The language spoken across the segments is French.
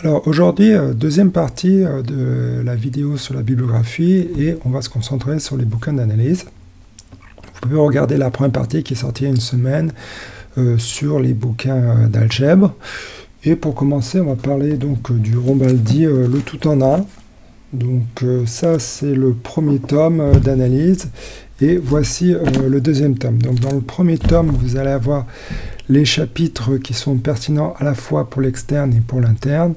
Alors aujourd'hui, deuxième partie de la vidéo sur la bibliographie et on va se concentrer sur les bouquins d'analyse. Vous pouvez regarder la première partie qui est sortie il y a une semaine sur les bouquins d'algèbre. Et pour commencer, on va parler donc du Rombaldi, le tout en un. Donc ça c'est le premier tome d'analyse et voici le deuxième tome. Donc dans le premier tome, vous allez avoir les chapitres qui sont pertinents à la fois pour l'externe et pour l'interne.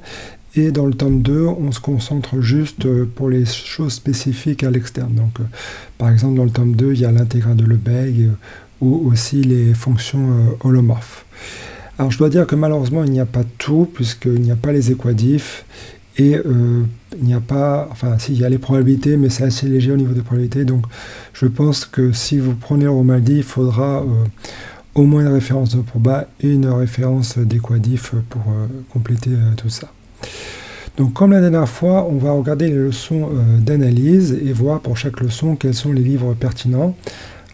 Et dans le tome 2, on se concentre juste pour les choses spécifiques à l'externe. Donc par exemple dans le tome 2, il y a l'intégrale de Lebesgue ou aussi les fonctions holomorphes. Alors je dois dire que malheureusement il n'y a pas tout puisqu'il n'y a pas les équadifs. Et il n'y a pas, enfin si, il y a les probabilités, mais c'est assez léger au niveau des probabilités, donc je pense que si vous prenez le Rombaldi, il faudra au moins une référence de proba et une référence d'équadif pour compléter tout ça. Donc comme la dernière fois, on va regarder les leçons d'analyse et voir pour chaque leçon quels sont les livres pertinents.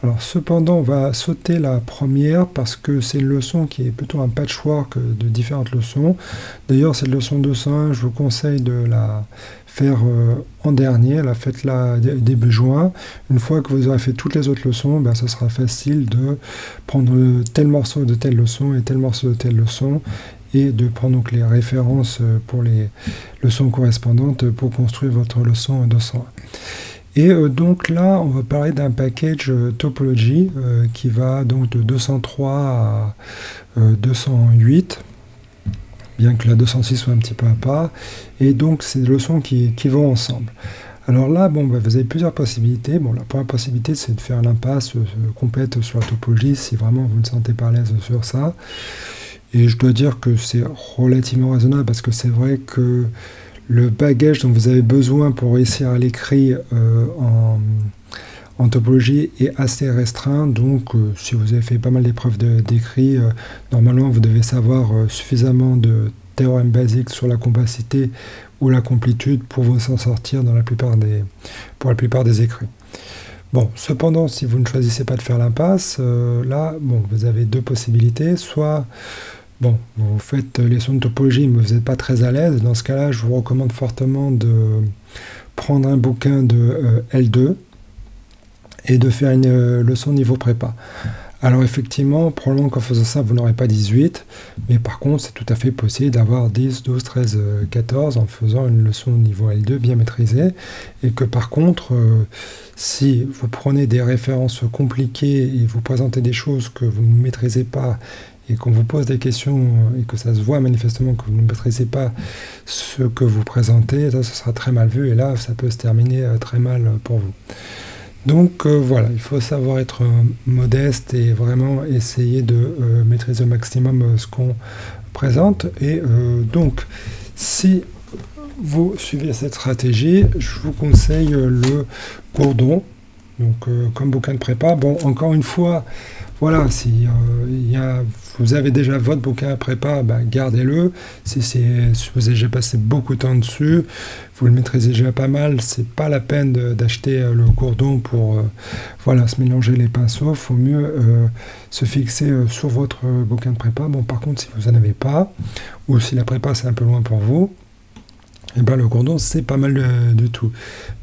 Alors cependant, on va sauter la première parce que c'est une leçon qui est plutôt un patchwork de différentes leçons. D'ailleurs, cette leçon 201, je vous conseille de la faire en dernier, faites-la début juin. Une fois que vous aurez fait toutes les autres leçons, ce sera facile de prendre tel morceau de telle leçon et tel morceau de telle leçon et de prendre donc les références pour les leçons correspondantes pour construire votre leçon 201. Et donc là, on va parler d'un package topologie qui va donc de 203 à 208, bien que la 206 soit un petit peu à part. Et donc, c'est des leçons qui vont ensemble. Alors là, vous avez plusieurs possibilités. Bon, la première possibilité, c'est de faire l'impasse complète sur la topologie, si vraiment vous ne sentez pas à l'aise sur ça. Et je dois dire que c'est relativement raisonnable, parce que c'est vrai que le bagage dont vous avez besoin pour réussir à l'écrit en topologie est assez restreint. Donc, si vous avez fait pas mal d'épreuves d'écrit, normalement, vous devez savoir suffisamment de théorèmes basiques sur la compacité ou la complétude pour vous en sortir pour la plupart des écrits. Bon, cependant, si vous ne choisissez pas de faire l'impasse, là, vous avez deux possibilités. Soit vous faites les leçons de topologie, mais vous n'êtes pas très à l'aise. Dans ce cas-là, je vous recommande fortement de prendre un bouquin de L2 et de faire une leçon niveau prépa. Alors effectivement, probablement qu'en faisant ça, vous n'aurez pas 18, mais par contre, c'est tout à fait possible d'avoir 10, 12, 13, 14 en faisant une leçon niveau L2 bien maîtrisée, et que par contre, si vous prenez des références compliquées et vous présentez des choses que vous ne maîtrisez pas, et qu'on vous pose des questions et que ça se voit manifestement que vous ne maîtrisez pas ce que vous présentez, ça sera très mal vu et là ça peut se terminer très mal pour vous. Donc voilà, il faut savoir être modeste et vraiment essayer de maîtriser au maximum ce qu'on présente. Et donc, si vous suivez cette stratégie, je vous conseille le Gourdon, donc comme bouquin de prépa. Bon, encore une fois, voilà, si vous avez déjà votre bouquin à prépa, gardez-le. Si vous avez déjà passé beaucoup de temps dessus, vous le maîtrisez déjà pas mal, c'est pas la peine d'acheter le Gourdon pour se mélanger les pinceaux. Il faut mieux se fixer sur votre bouquin de prépa. Bon, par contre, si vous n'en avez pas, ou si la prépa c'est un peu loin pour vous, le Gourdon, c'est pas mal du tout.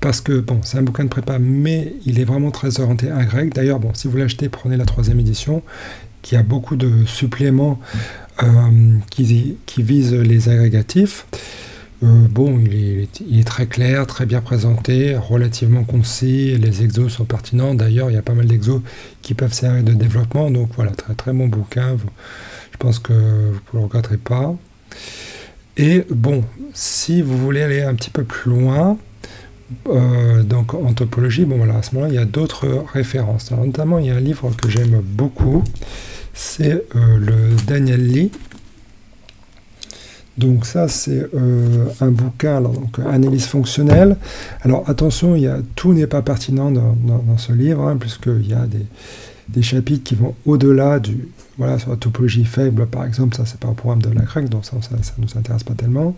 Parce que, c'est un bouquin de prépa, mais il est vraiment très orienté à grec. D'ailleurs, si vous l'achetez, prenez la 3e édition, qui a beaucoup de suppléments qui visent les agrégatifs. Il est très clair, très bien présenté, relativement concis, les exos sont pertinents. D'ailleurs, il y a pas mal d'exos qui peuvent servir de développement. Donc voilà, très très bon bouquin. Je pense que vous ne le regretterez pas. Et si vous voulez aller un petit peu plus loin, donc en topologie, à ce moment-là, il y a d'autres références. Alors, notamment, il y a un livre que j'aime beaucoup, c'est le Daniel Lee. Donc ça, c'est un bouquin, donc analyse fonctionnelle. Alors attention, tout n'est pas pertinent dans ce livre, puisqu'il y a des chapitres qui vont au-delà sur la topologie faible, par exemple, ça c'est pas un programme de la grecque, donc ça ne nous intéresse pas tellement.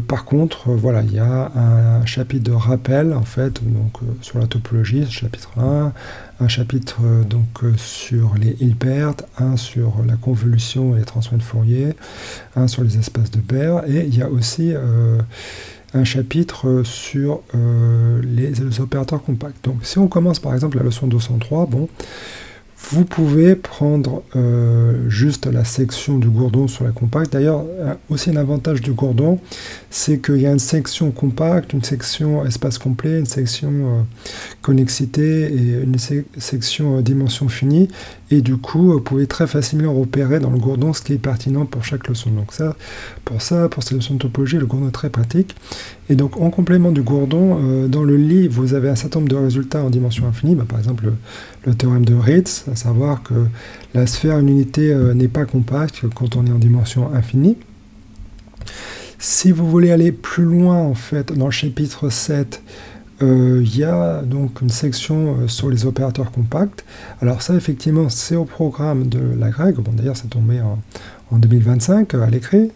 Par contre, voilà, il y a un chapitre de rappel en fait, donc sur la topologie, chapitre 1 chapitre sur les Hilbert, un sur la convolution et les transforms de Fourier, un sur les espaces de Baire, et il y a aussi un chapitre sur les opérateurs compacts. Donc si on commence par exemple la leçon 203, bon, vous pouvez prendre juste la section du gourdon sur la compacte. D'ailleurs, aussi un avantage du gourdon, c'est qu'il y a une section compacte, une section espace complet, une section connexité et une section dimension finie. Et du coup, vous pouvez très facilement repérer dans le gourdon ce qui est pertinent pour chaque leçon. Donc pour ces leçons de topologie, le gourdon est très pratique. Et donc, en complément du gourdon, dans le lit, vous avez un certain nombre de résultats en dimension infinie. Par exemple, le théorème de Ritz, à savoir que la sphère, une unité, n'est pas compacte quand on est en dimension infinie. Si vous voulez aller plus loin, en fait, dans le chapitre 7, il y a donc une section sur les opérateurs compacts. Alors ça, effectivement, c'est au programme de la grecque. Bon, d'ailleurs, c'est tombé en 2025 à l'écrit.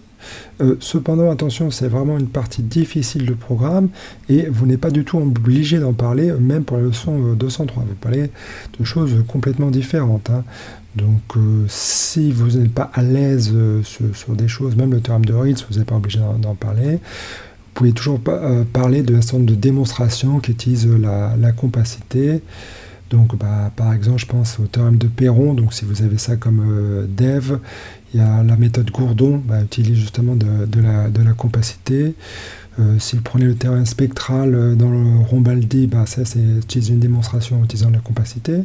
Cependant, attention, c'est vraiment une partie difficile du programme et vous n'êtes pas du tout obligé d'en parler, même pour la leçon 203. Vous parlez de choses complètement différentes. Donc, si vous n'êtes pas à l'aise sur des choses, même le théorème de Ritz, vous n'êtes pas obligé d'en parler. Vous pouvez toujours parler d'un certain nombre de démonstrations qui utilisent la compacité. Donc, par exemple, je pense au théorème de Perron. Donc, si vous avez ça comme dev, il y a la méthode Gourdon, utilise justement de la compacité. Si vous prenez le théorème spectral dans le Rombaldi, ça utilise une démonstration en utilisant la compacité.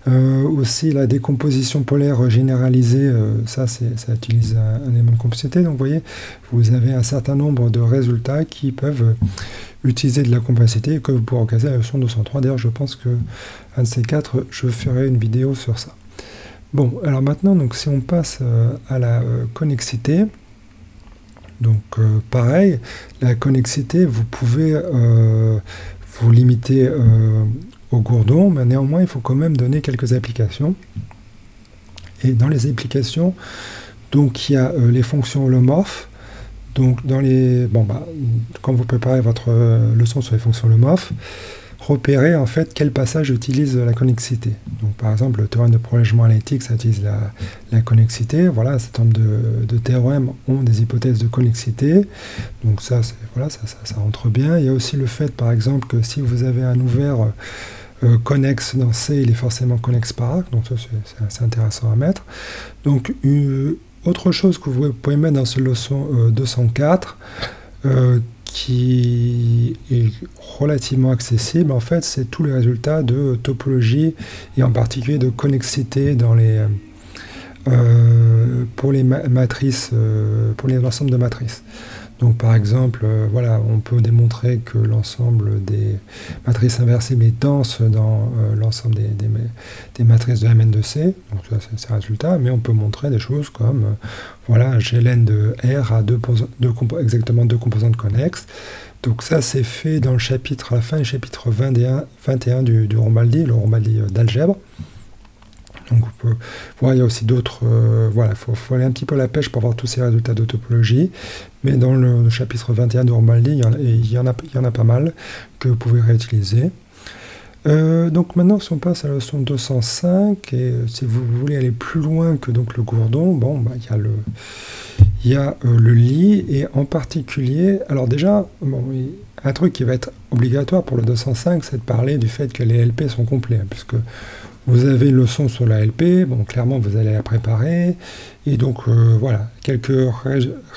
Aussi la décomposition polaire généralisée, ça utilise un élément de compacité. Donc vous voyez, vous avez un certain nombre de résultats qui peuvent utiliser de la compacité et que vous pourrez occaser à la leçon 203. D'ailleurs, je pense que un de ces quatre, je ferai une vidéo sur ça. Bon, alors maintenant, donc, si on passe à la connexité, donc pareil, la connexité, vous pouvez vous limiter au gourdon, mais néanmoins, il faut quand même donner quelques applications. Et dans les applications, donc il y a les fonctions holomorphes. Donc quand vous préparez votre leçon sur les fonctions holomorphes, repérez en fait quel passage utilise la connexité. Donc par exemple, le théorème de prolongement analytique, ça utilise la connexité. Voilà, un certain nombre de théorèmes ont des hypothèses de connexité. Donc ça rentre bien. Il y a aussi le fait, par exemple, que si vous avez un ouvert connexe dans C, il est forcément connexe par arc. Donc ça, c'est assez intéressant à mettre. Donc autre chose que vous pouvez mettre dans cette leçon 204, qui est relativement accessible, en fait, c'est tous les résultats de topologie et en particulier de connexité dans pour les matrices, pour les ensembles de matrices. Donc par exemple, voilà, on peut démontrer que l'ensemble des matrices inversibles est dense dans l'ensemble des matrices de Mn de C. Donc ça, c'est un résultat, mais on peut montrer des choses comme, voilà, Gln de R a exactement deux composantes connexes. Donc ça, c'est fait dans le chapitre, à la fin du chapitre 21 du Rombaldi, le Rombaldi d'algèbre. Donc on peut voir, il y a aussi d'autres, voilà, il faut aller un petit peu à la pêche pour voir tous ces résultats de topologie, mais dans le chapitre 21 de Rombaldi, il y en a pas mal que vous pouvez réutiliser. Donc maintenant, si on passe à la leçon 205, et si vous voulez aller plus loin que donc, le gourdon, bon, il y a le lit, et en particulier, alors déjà, bon, un truc qui va être obligatoire pour le 205, c'est de parler du fait que les LP sont complets, puisque vous avez une leçon sur la LP, bon, clairement vous allez la préparer, et donc voilà, quelques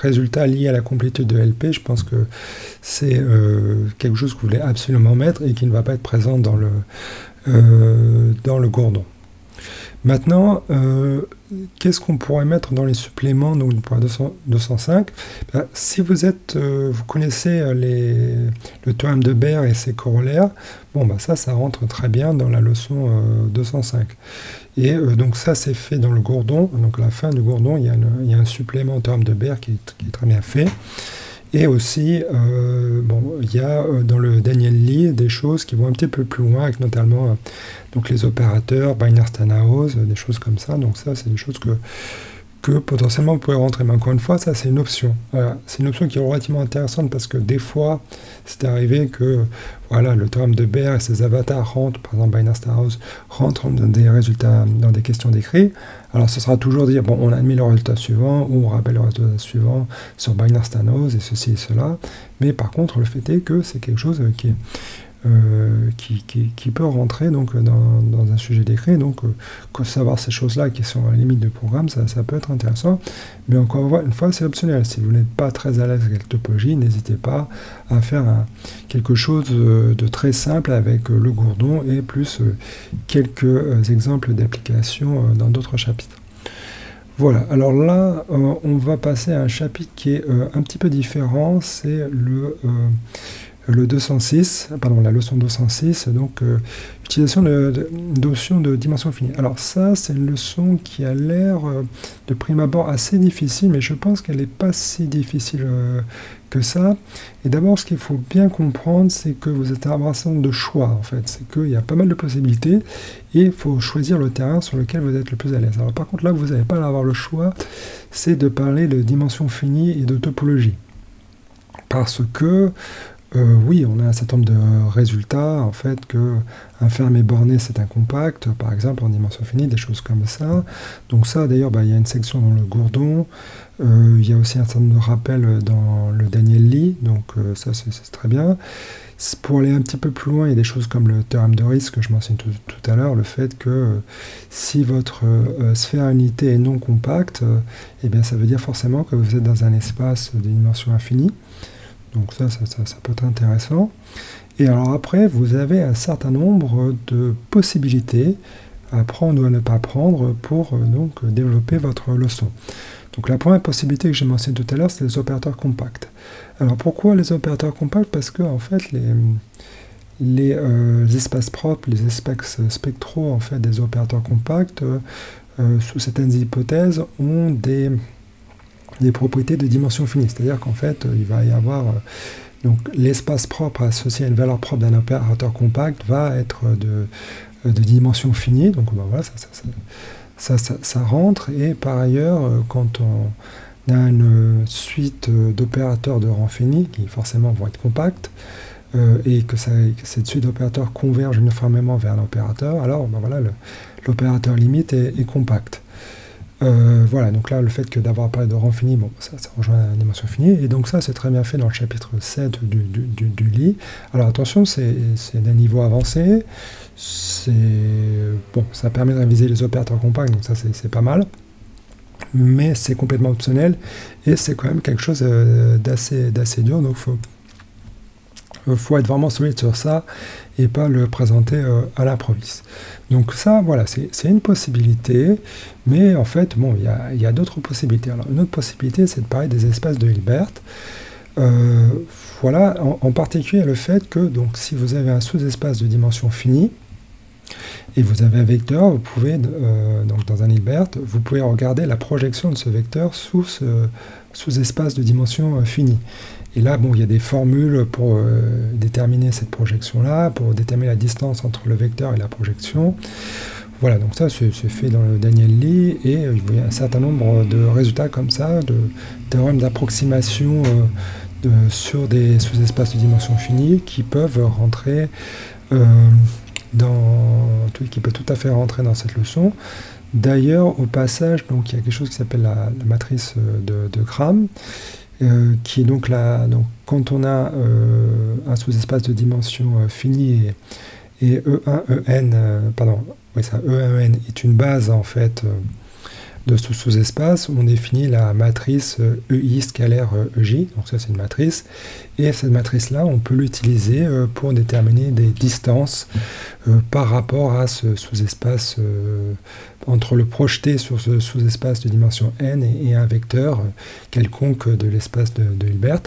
résultats liés à la complétude de LP, je pense que c'est quelque chose que vous voulez absolument mettre et qui ne va pas être présent dans le gourdon. Maintenant, qu'est-ce qu'on pourrait mettre dans les suppléments donc, pour 205 ? Si vous connaissez le théorème de Baire et ses corollaires, bon, ça rentre très bien dans la leçon 205. Et donc ça, c'est fait dans le gourdon. Donc à la fin du gourdon, il y a un supplément au théorème de Baire qui est très bien fait. Et aussi, il y a dans le Daniel Lee des choses qui vont un petit peu plus loin, avec notamment donc les opérateurs, Wiener-Stanhaus, des choses comme ça. Donc ça, c'est des choses que potentiellement vous pouvez rentrer. Mais encore une fois, ça c'est une option. Voilà. C'est une option qui est relativement intéressante parce que des fois, c'est arrivé que voilà, le théorème de Baire et ses avatars rentrent, par exemple Binary Star House, rentrent dans des résultats, dans des questions d'écrit. Alors ce sera toujours dire, bon, on a mis le résultat suivant, ou on rappelle le résultat suivant sur Binary Star House, et ceci et cela. Mais par contre, le fait est que c'est quelque chose qui peut rentrer donc, dans un sujet d'écrit. Donc, savoir ces choses-là qui sont à la limite du programme, ça peut être intéressant. Mais encore une fois, c'est optionnel. Si vous n'êtes pas très à l'aise avec la topologie, n'hésitez pas à faire quelque chose de très simple avec le gourdon et plus quelques exemples d'applications dans d'autres chapitres. Voilà, alors là, on va passer à un chapitre qui est un petit peu différent, c'est le 206, pardon, la leçon 206, donc utilisation de notion de dimension finie. Alors ça, c'est une leçon qui a l'air de prime abord assez difficile, mais je pense qu'elle n'est pas si difficile que ça. Et d'abord, ce qu'il faut bien comprendre, c'est que vous êtes à un ensemble de choix, en fait. C'est qu'il y a pas mal de possibilités, et il faut choisir le terrain sur lequel vous êtes le plus à l'aise. Alors par contre, là, vous n'allez pas avoir le choix, c'est de parler de dimension finie et de topologie. Parce que oui, on a un certain nombre de résultats, en fait, que un fermé borné, c'est un compact, par exemple, en dimension finie, des choses comme ça. Donc ça, d'ailleurs, il y a une section dans le gourdon, il y a aussi un certain nombre de rappels dans le Daniel Lee, donc ça, c'est très bien. Pour aller un petit peu plus loin, il y a des choses comme le théorème de Riesz que je mentionne tout à l'heure, le fait que si votre sphère unité est non compacte, eh bien, ça veut dire forcément que vous êtes dans un espace de dimension infinie. Donc ça peut être intéressant. Et alors après, vous avez un certain nombre de possibilités à prendre ou à ne pas prendre pour donc développer votre leçon. Donc la première possibilité que j'ai mentionnée tout à l'heure, c'est les opérateurs compacts. Alors pourquoi les opérateurs compacts? Parce que en fait, les espaces propres, les espaces spectraux en fait, des opérateurs compacts, sous certaines hypothèses, ont des propriétés de dimension finie, c'est-à-dire qu'en fait, il va y avoir donc l'espace propre associé à une valeur propre d'un opérateur compact va être de dimension finie, donc ben voilà, ça rentre, et par ailleurs, quand on a une suite d'opérateurs de rang fini, qui forcément vont être compacts, et que cette suite d'opérateurs converge uniformément vers l'opérateur, alors ben voilà, l'opérateur limite est compact. Voilà, donc là, le fait que d'avoir parlé de rang fini, bon, ça rejoint la dimension finie, et donc ça, c'est très bien fait dans le chapitre 7 du Lie. Alors attention, c'est d'un niveau avancé, bon, ça permet de réviser les opérateurs compacts, donc ça, c'est pas mal, mais c'est complètement optionnel, et c'est quand même quelque chose d'assez dur, donc faut être vraiment solide sur ça et pas le présenter à l'improviste. Donc ça, voilà, c'est une possibilité, mais en fait, bon, il y a d'autres possibilités. Alors, une autre possibilité, c'est de parler des espaces de Hilbert. Voilà, en particulier le fait que, donc, si vous avez un sous-espace de dimension finie, et vous avez un vecteur, vous pouvez, donc dans un Hilbert, vous pouvez regarder la projection de ce vecteur sous espace de dimension finie. Et là, bon, il y a des formules pour déterminer cette projection-là, pour déterminer la distance entre le vecteur et la projection. Voilà, donc ça, c'est fait dans le Daniel Lie, et il y a un certain nombre de résultats comme ça, de théorèmes d'approximation sur des sous-espaces de dimension finie qui peuvent rentrer qui peut tout à fait rentrer dans cette leçon. D'ailleurs, au passage, donc, il y a quelque chose qui s'appelle la matrice de Gram, qui est donc là, donc quand on a un sous-espace de dimension finie et E1, E1 est une base en fait de ce sous-espace, on définit la matrice EI scalaire EJ, donc ça c'est une matrice, et cette matrice-là, on peut l'utiliser pour déterminer des distances par rapport à ce sous-espace, entre le projeté sur ce sous-espace de dimension n et un vecteur quelconque de l'espace de Hilbert.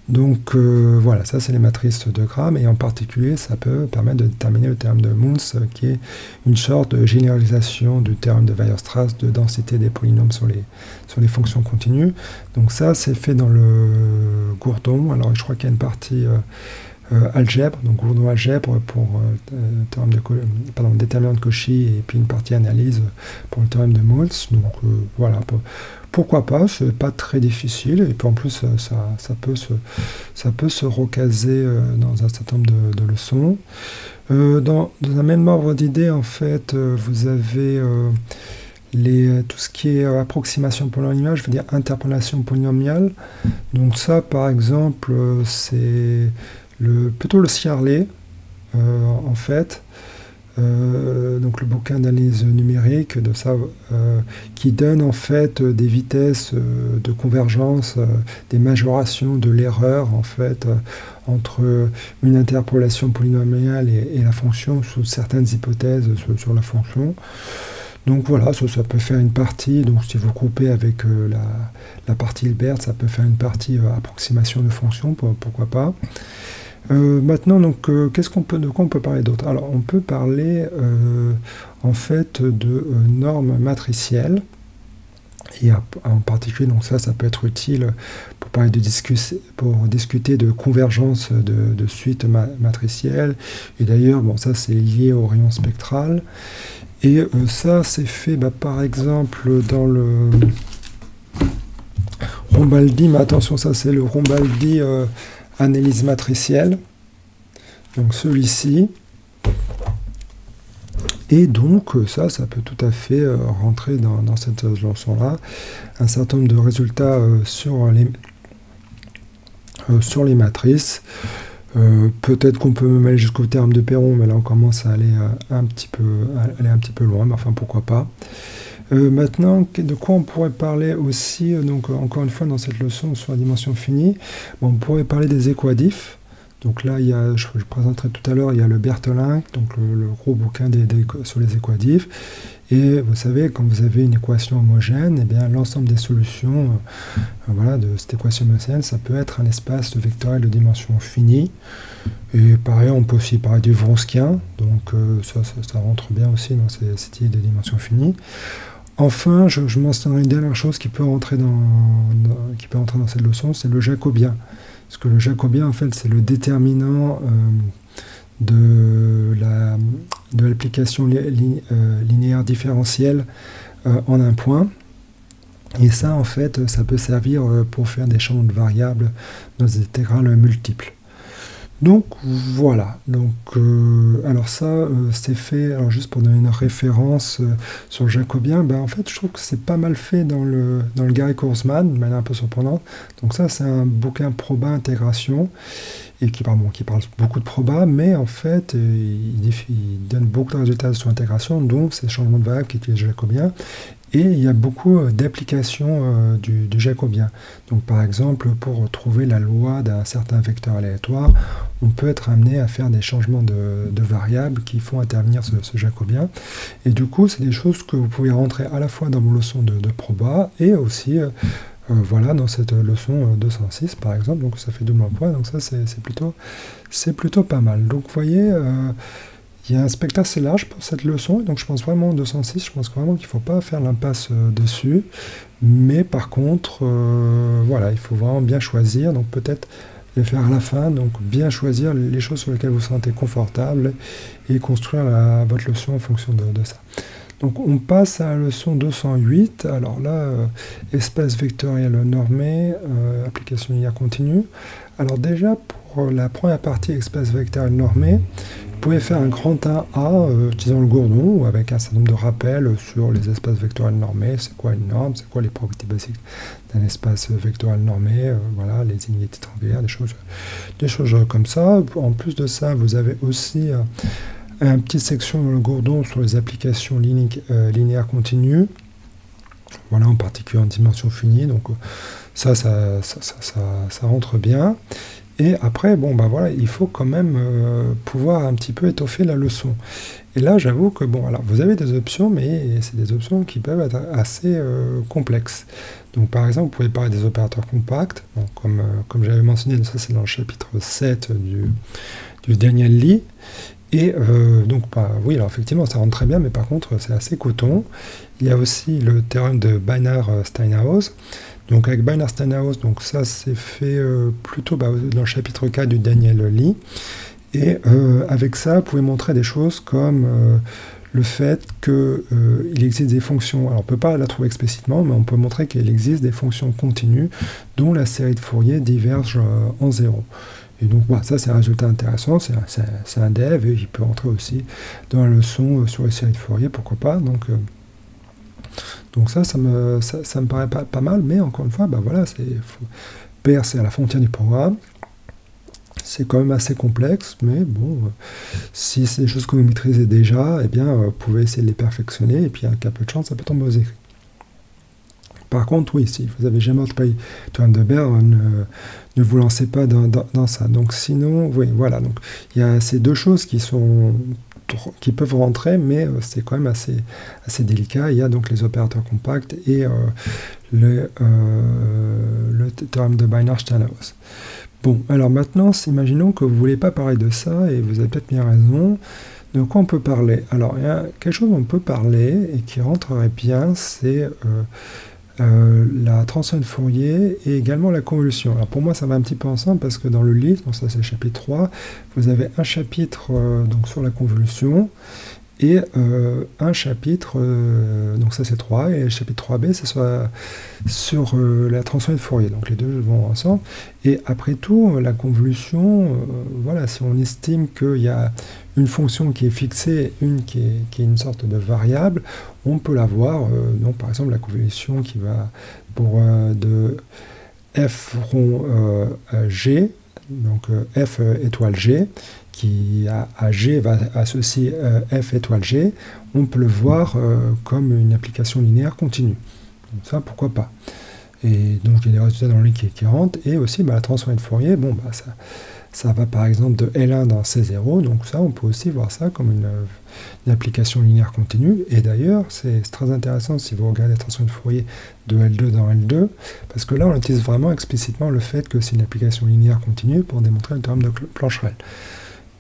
Donc voilà, ça c'est les matrices de Gram, et en particulier ça peut permettre de déterminer le théorème de Muntz, qui est une sorte de généralisation du théorème de Weierstrass de densité des polynômes sur les fonctions continues. Donc ça c'est fait dans le gourdon. Alors je crois qu'il y a une partie algèbre, donc gourdon algèbre pour déterminant de Cauchy, et puis une partie analyse pour le théorème de Moltz. Donc voilà, pourquoi pas, c'est pas très difficile, et puis en plus ça peut se recaser dans un certain nombre de leçons. Dans un même ordre d'idées, en fait, vous avez tout ce qui est approximation polynomiale, je veux dire interpolation polynomiale. Donc ça, par exemple, c'est plutôt le Ciarlet, en fait. Donc le bouquin d'analyse numérique de ça, qui donne en fait des vitesses de convergence, des majorations de l'erreur en fait entre une interpolation polynomiale et la fonction sous certaines hypothèses sur la fonction. Donc voilà, ça peut faire une partie, donc si vous coupez avec la partie Hilbert, ça peut faire une partie approximation de fonction, pourquoi pas. Maintenant, donc, de quoi on peut parler d'autre? Alors, on peut parler en fait de normes matricielles, et en particulier, donc ça peut être utile pour parler pour discuter de convergence de suites matricielles. Et d'ailleurs, bon, ça c'est lié au rayon spectral. Et ça, c'est fait, par exemple, dans le Rombaldi, mais attention, ça c'est le Rombaldi analyse matricielle, donc celui-ci. Et donc, ça peut tout à fait rentrer dans cette leçon-là. Un certain nombre de résultats sur les matrices. Peut-être qu'on peut même aller jusqu'au terme de Perron, mais là on commence à aller un petit peu loin, mais enfin pourquoi pas. Maintenant, de quoi on pourrait parler aussi, donc encore une fois dans cette leçon sur la dimension finie, on pourrait parler des équadifs. Donc là, je présenterai tout à l'heure, il y a le Bertholin, donc le gros bouquin sur les équadifs. Et vous savez, quand vous avez une équation homogène, eh bien l'ensemble des solutions de cette équation homogène, ça peut être un espace vectoriel de dimension finie. Et pareil, on peut aussi parler du Wronskien, donc ça rentre bien aussi dans cette idée de dimension finie. Enfin, je mentionnerai une dernière chose qui peut rentrer dans cette leçon, c'est le jacobien. Parce que le jacobien, en fait, c'est le déterminant de l'application linéaire différentielle en un point. Et ça, en fait, ça peut servir pour faire des changements de variables dans des intégrales multiples. Donc voilà, alors ça c'est fait, alors juste pour donner une référence sur le jacobien, en fait je trouve que c'est pas mal fait dans le Garey-Kurzmann, de manière un peu surprenante. Donc ça c'est un bouquin proba intégration, et qui parle beaucoup de proba, mais en fait il donne beaucoup de résultats sur l'intégration, donc ces changements de variables qui utilisent le jacobien. Et il y a beaucoup d'applications du jacobien. Donc par exemple, pour trouver la loi d'un certain vecteur aléatoire, on peut être amené à faire des changements de variables qui font intervenir ce jacobien. Et du coup, c'est des choses que vous pouvez rentrer à la fois dans vos leçons de proba et aussi dans cette leçon 206 par exemple. Donc ça fait double emploi, donc ça c'est plutôt pas mal. Donc vous voyez... il y a un spectre assez large pour cette leçon, et donc je pense vraiment 206, je pense vraiment qu'il ne faut pas faire l'impasse dessus, mais par contre, il faut vraiment bien choisir, donc peut-être les faire à la fin, donc bien choisir les choses sur lesquelles vous vous sentez confortable, et construire votre leçon en fonction de ça. Donc on passe à la leçon 208, alors là, espace vectoriel normé, application linéaire continue. Alors déjà, pour la première partie espace vectoriel normé, vous pouvez faire un grand 1A utilisant le gourdon ou avec un certain nombre de rappels sur les espaces vectoriels normés. C'est quoi une norme? C'est quoi les propriétés basiques d'un espace vectoriel normé? Les inégalités triangulaires, des choses comme ça. En plus de ça, vous avez aussi une petite section dans le gourdon sur les applications linéaires continues. Voilà, en particulier en dimension finie. Donc ça rentre bien. Et après, il faut quand même pouvoir un petit peu étoffer la leçon. Et là, j'avoue que, vous avez des options, mais c'est des options qui peuvent être assez complexes. Donc, par exemple, vous pouvez parler des opérateurs compacts. Donc, comme j'avais mentionné, ça c'est dans le chapitre 7 du Daniel Lee. Et oui, alors effectivement, ça rentre très bien, mais par contre, c'est assez coton. Il y a aussi le théorème de Beinart-Steinhaus. Donc avec Bynard-Stenhouse, donc ça c'est fait plutôt dans le chapitre 4 du Daniel Lee. Et avec ça, vous pouvez montrer des choses comme le fait qu'il existe des fonctions, alors on ne peut pas la trouver explicitement, mais on peut montrer qu'il existe des fonctions continues dont la série de Fourier diverge en 0. Et donc voilà, ça c'est un résultat intéressant, c'est un dev, et il peut entrer aussi dans la leçon sur les séries de Fourier, pourquoi pas. Donc ça me paraît pas mal, mais encore une fois, voilà, PR c'est à la frontière du programme. C'est quand même assez complexe, mais bon, si c'est des choses que vous maîtrisez déjà, eh bien, vous pouvez essayer de les perfectionner, et puis avec un peu de chance, ça peut tomber aux écrits. Par contre, oui, si vous n'avez jamais multiplié théorème de Baire, ne vous lancez pas dans ça. Donc sinon, oui, voilà. Donc il y a ces deux choses qui peuvent rentrer, mais c'est quand même assez délicat. Il y a donc les opérateurs compacts et le théorème de Bynard-Stenhouse. Bon, alors maintenant, imaginons que vous ne voulez pas parler de ça, et vous avez peut-être bien raison. De quoi on peut parler? Alors, il y a quelque chose dont on peut parler, et qui rentrerait bien, c'est la transformation de Fourier, et également la convolution. Alors pour moi, ça va un petit peu ensemble, parce que dans le livre, donc ça c'est le chapitre 3, vous avez un chapitre donc sur la convolution, et un chapitre, donc ça c'est 3, et le chapitre 3b, c'est sur la transformation de Fourier. Donc les deux vont ensemble. Et après tout, la convolution, voilà, si on estime qu'il y a une fonction qui est fixée, une qui est une sorte de variable, on peut l'avoir, donc par exemple la convolution qui va pour de f rond g, donc f étoile g, qui à G va associer F étoile G, on peut le voir comme une application linéaire continue. Donc ça, pourquoi pas. Et donc il y a des résultats dans le livre qui rentrent, et aussi la transformée de Fourier, ça va par exemple de L1 dans C0, donc ça on peut aussi voir ça comme une application linéaire continue, et d'ailleurs c'est très intéressant si vous regardez la transformée de Fourier de L2 dans L2, parce que là on utilise vraiment explicitement le fait que c'est une application linéaire continue pour démontrer le théorème de Plancherel.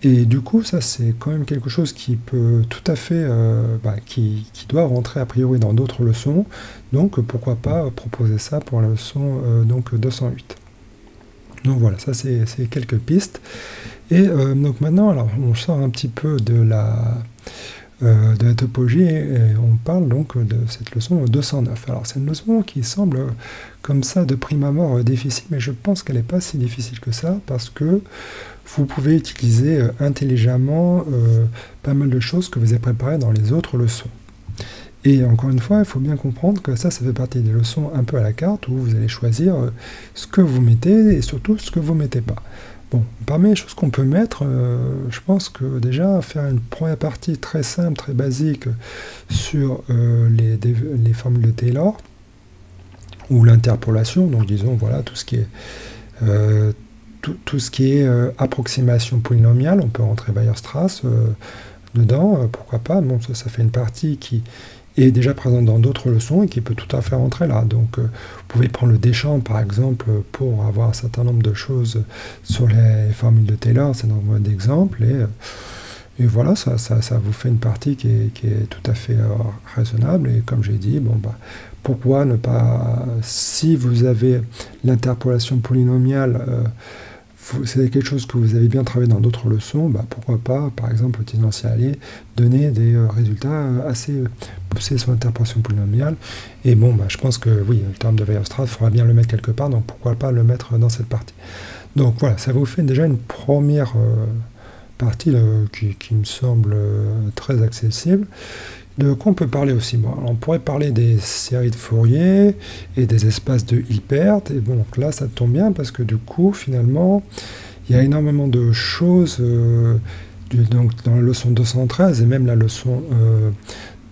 Et du coup, ça c'est quand même quelque chose qui peut tout à fait, qui doit rentrer a priori dans d'autres leçons, donc pourquoi pas proposer ça pour la leçon donc 208. Donc voilà, ça c'est quelques pistes. Et donc maintenant, alors on sort un petit peu de la topologie, et on parle donc de cette leçon 209. Alors c'est une leçon qui semble comme ça de prime abord difficile, mais je pense qu'elle n'est pas si difficile que ça, parce que vous pouvez utiliser intelligemment pas mal de choses que vous avez préparées dans les autres leçons. Et encore une fois, il faut bien comprendre que ça fait partie des leçons un peu à la carte, où vous allez choisir ce que vous mettez, et surtout ce que vous ne mettez pas. Bon, parmi les choses qu'on peut mettre, je pense que déjà faire une première partie très simple, très basique sur les formules de Taylor, ou l'interpolation, donc disons voilà tout ce qui est tout ce qui est approximation polynomiale, on peut rentrer Weierstrass dedans, pourquoi pas. Bon, ça fait une partie qui est déjà présente dans d'autres leçons et qui peut tout à fait rentrer là. Donc vous pouvez prendre le Deschamps par exemple pour avoir un certain nombre de choses sur les formules de Taylor, c'est un nombre d'exemples, et voilà, ça vous fait une partie qui est tout à fait raisonnable. Et comme j'ai dit, pourquoi ne pas, si vous avez l'interpolation polynomiale, c'est quelque chose que vous avez bien travaillé dans d'autres leçons, pourquoi pas, par exemple, utilisant CALI, donner des résultats assez poussés sur l'interpolation polynomiale. Et je pense que oui, le théorème de Weierstrass, il faudra bien le mettre quelque part, donc pourquoi pas le mettre dans cette partie. Donc voilà, ça vous fait déjà une première partie qui me semble très accessible. De quoi on peut parler aussi? Alors on pourrait parler des séries de Fourier et des espaces de Hilbert, et donc là ça tombe bien parce que du coup finalement il y a énormément de choses donc dans la leçon 213 et même la leçon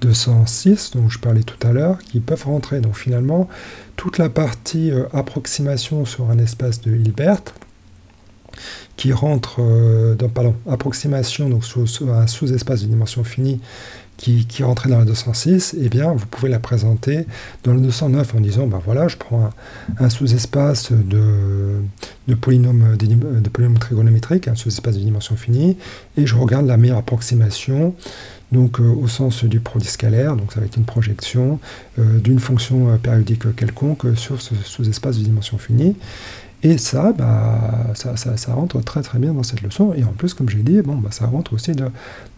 206 dont je parlais tout à l'heure qui peuvent rentrer. Donc finalement toute la partie approximation sur un espace de Hilbert, qui rentre dans, pardon, approximation, donc sous un sous-espace de dimension finie qui rentrait dans la 206, eh bien, vous pouvez la présenter dans le 209 en disant, ben voilà, je prends un sous-espace de polynôme trigonométrique, un sous-espace de dimension finie, et je regarde la meilleure approximation, donc au sens du produit scalaire, donc ça va être une projection d'une fonction périodique quelconque sur ce sous-espace de dimension finie. Et ça, ça rentre très très bien dans cette leçon. Et en plus, comme j'ai dit, ça rentre aussi dans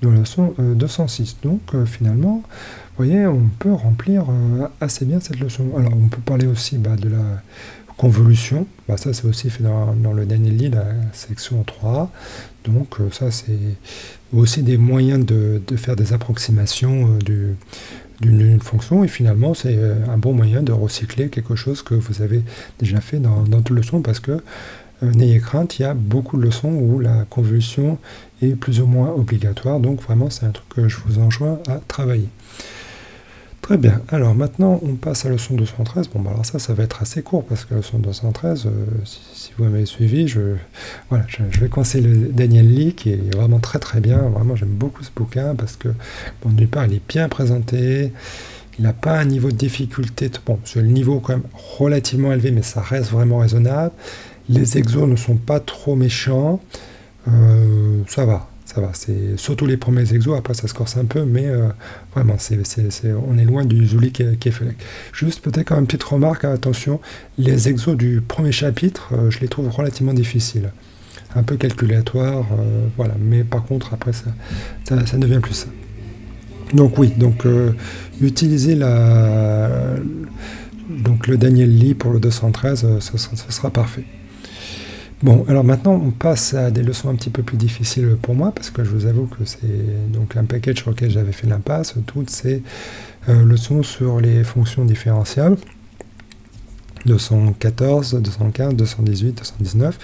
la leçon 206. Donc finalement, vous voyez, on peut remplir assez bien cette leçon. Alors, on peut parler aussi de la convolution. Ça, c'est aussi fait dans le Daniel Lee, la section 3. Donc ça, c'est aussi des moyens de faire des approximations d'une fonction, et finalement c'est un bon moyen de recycler quelque chose que vous avez déjà fait dans toute leçon, parce que n'ayez crainte, il y a beaucoup de leçons où la convolution est plus ou moins obligatoire, donc vraiment c'est un truc que je vous enjoins à travailler. Très bien, alors maintenant on passe à la leçon 213. Alors ça va être assez court, parce que la leçon 213, si vous m'avez suivi, je vais conseiller le Daniel Lee, qui est vraiment très très bien. Vraiment, j'aime beaucoup ce bouquin, parce que, d'une part, il est bien présenté, il n'a pas un niveau de difficulté, c'est le niveau quand même relativement élevé, mais ça reste vraiment raisonnable. Les exos ne sont pas trop méchants, ça va. C'est surtout les premiers exos, après ça se corse un peu, mais vraiment, on est loin du Zuli Kefelec. Juste peut-être quand même une petite remarque, attention, les exos du premier chapitre, je les trouve relativement difficiles. Un peu calculatoires, mais par contre, après, ça ne devient plus ça. Donc oui, utiliser le Daniel Lee pour le 213, ce sera parfait. Bon, alors maintenant, on passe à des leçons un petit peu plus difficiles pour moi, parce que je vous avoue que c'est donc un package sur lequel j'avais fait l'impasse, toutes ces leçons sur les fonctions différentielles, 214, 215, 218, 219,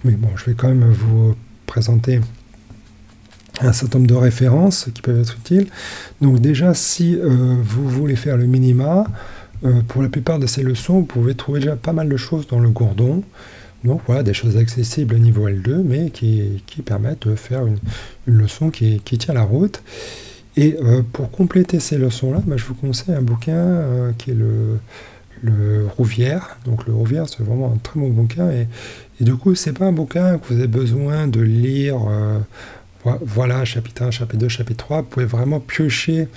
mais bon, je vais quand même vous présenter un certain nombre de références qui peuvent être utiles. Donc déjà, si vous voulez faire le minima, pour la plupart de ces leçons, vous pouvez trouver déjà pas mal de choses dans le Gourdon. Donc voilà, des choses accessibles au niveau L2, mais qui permettent de faire une leçon qui tient la route. Et pour compléter ces leçons-là, je vous conseille un bouquin qui est le Rouvière. Donc le Rouvière, c'est vraiment un très bon bouquin. Et du coup, c'est pas un bouquin que vous avez besoin de lire, chapitre 1, chapitre 2, chapitre 3. Vous pouvez vraiment piocher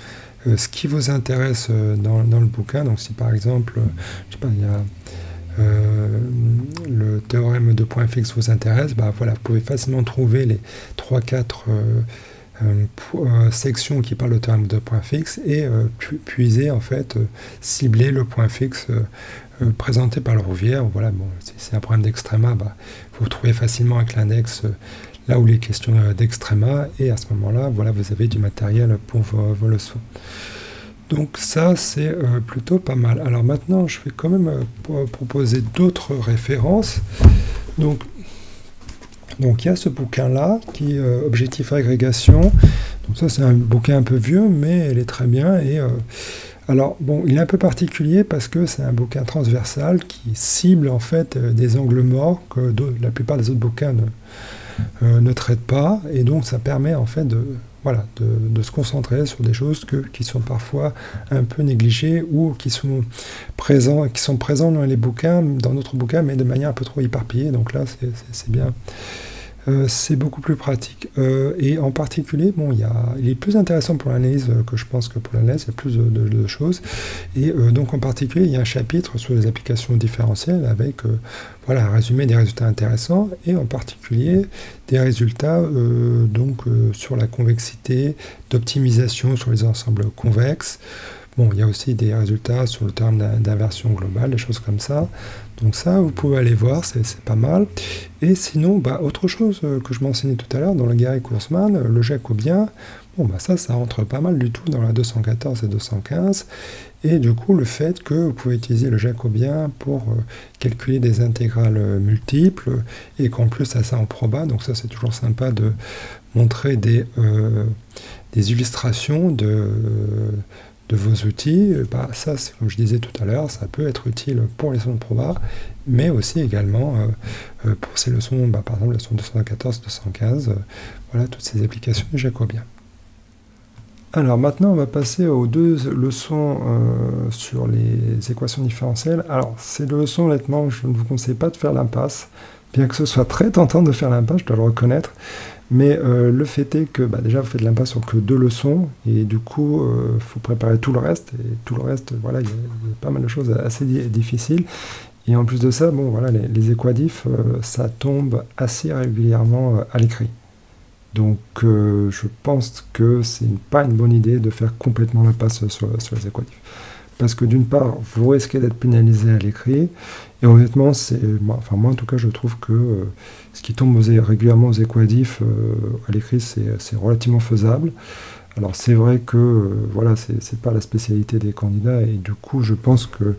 ce qui vous intéresse dans le bouquin. Donc si par exemple, je sais pas, il y a le théorème de point fixe vous intéresse, vous pouvez facilement trouver les 3-4 sections qui parlent de théorème de point fixe et puiser, en fait, cibler le point fixe présenté par le Rouvière. Voilà, si c'est un problème d'extréma, vous trouvez facilement avec l'index là où les questions d'extréma, et à ce moment-là, vous avez du matériel pour vos leçons. Donc ça, c'est plutôt pas mal. Alors maintenant, je vais quand même proposer d'autres références. Donc il y a ce bouquin-là, qui est Objectif agrégation. Donc ça, c'est un bouquin un peu vieux, mais il est très bien. Et alors, il est un peu particulier parce que c'est un bouquin transversal qui cible en fait des angles morts que la plupart des autres bouquins ne traitent pas. Et donc ça permet en fait de se concentrer sur des choses qui sont parfois un peu négligées ou qui sont présents dans les bouquins, dans d'autres bouquins, mais de manière un peu trop éparpillée. Donc là, c'est bien. C'est beaucoup plus pratique. Et en particulier, il est plus intéressant pour l'analyse que je pense que pour l'analyse, il y a plus de choses. Et donc en particulier, il y a un chapitre sur les applications différentielles avec un résumé des résultats intéressants, et en particulier des résultats sur la convexité, d'optimisation sur les ensembles convexes. Il y a aussi des résultats sur le terme d'inversion globale, des choses comme ça. Donc ça, vous pouvez aller voir, c'est pas mal. Et sinon, autre chose que je mentionnais tout à l'heure, dans le Garey-Kurzman, le jacobien, ça rentre pas mal du tout dans la 214 et 215. Et du coup, le fait que vous pouvez utiliser le jacobien pour calculer des intégrales multiples, et qu'en plus, ça en proba, donc ça, c'est toujours sympa de montrer des illustrations de vos outils, bah, ça, comme je disais tout à l'heure, ça peut être utile pour les leçons de proba, mais aussi également pour ces leçons, bah, par exemple, leçon 214, 215, voilà, toutes ces applications du jacobien. Alors maintenant, on va passer aux deux leçons sur les équations différentielles. Alors, ces deux leçons, honnêtement, je ne vous conseille pas de faire l'impasse, bien que ce soit très tentant de faire l'impasse, je dois le reconnaître. Mais le fait est que bah, déjà, vous faites l'impasse sur que deux leçons, et du coup, il faut préparer tout le reste. Et tout le reste, voilà, il y a pas mal de choses assez difficiles. Et en plus de ça, bon, voilà, les équadifs, ça tombe assez régulièrement à l'écrit. Donc je pense que c'est pas une bonne idée de faire complètement l'impasse sur les équadifs. Parce que d'une part, vous risquez d'être pénalisé à l'écrit, et honnêtement, enfin moi en tout cas, je trouve que ce qui tombe régulièrement aux équadifs à l'écrit, c'est relativement faisable. Alors c'est vrai que voilà, c'est pas la spécialité des candidats, et du coup, je pense que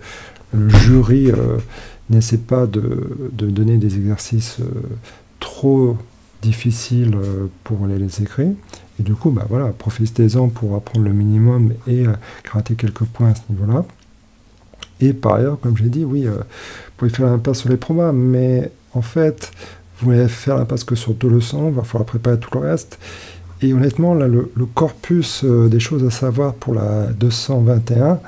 le jury n'essaie pas de donner des exercices trop difficile pour les écrits, et du coup bah voilà, profitez-en pour apprendre le minimum et gratter quelques points à ce niveau là. Et par ailleurs, comme j'ai dit, oui, vous pouvez faire l'impasse sur les probas, mais en fait vous voulez faire l'impasse que sur deux leçons, il va falloir préparer tout le reste, et honnêtement là le corpus des choses à savoir pour la 221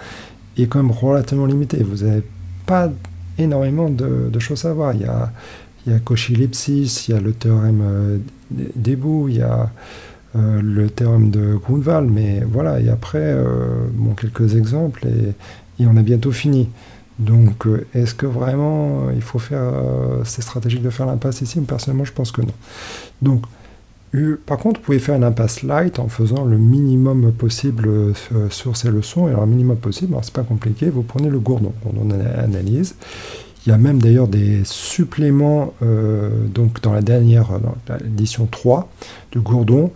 est quand même relativement limité. Vous n'avez pas énormément de choses à savoir. Il y a Cauchy-Lipschitz, il y a le théorème d'Hebout, il y a le théorème de Grunwald, mais voilà, et après, bon, quelques exemples, et on a bientôt fini. Donc, est-ce que vraiment il faut faire, c'est stratégique de faire l'impasse ici? Personnellement, je pense que non. Donc, par contre, vous pouvez faire une impasse light en faisant le minimum possible sur ces leçons, et alors, le minimum possible, c'est pas compliqué, vous prenez le Gourdon analyse. Il y a même d'ailleurs des suppléments donc dans l'édition 3 de Gourdon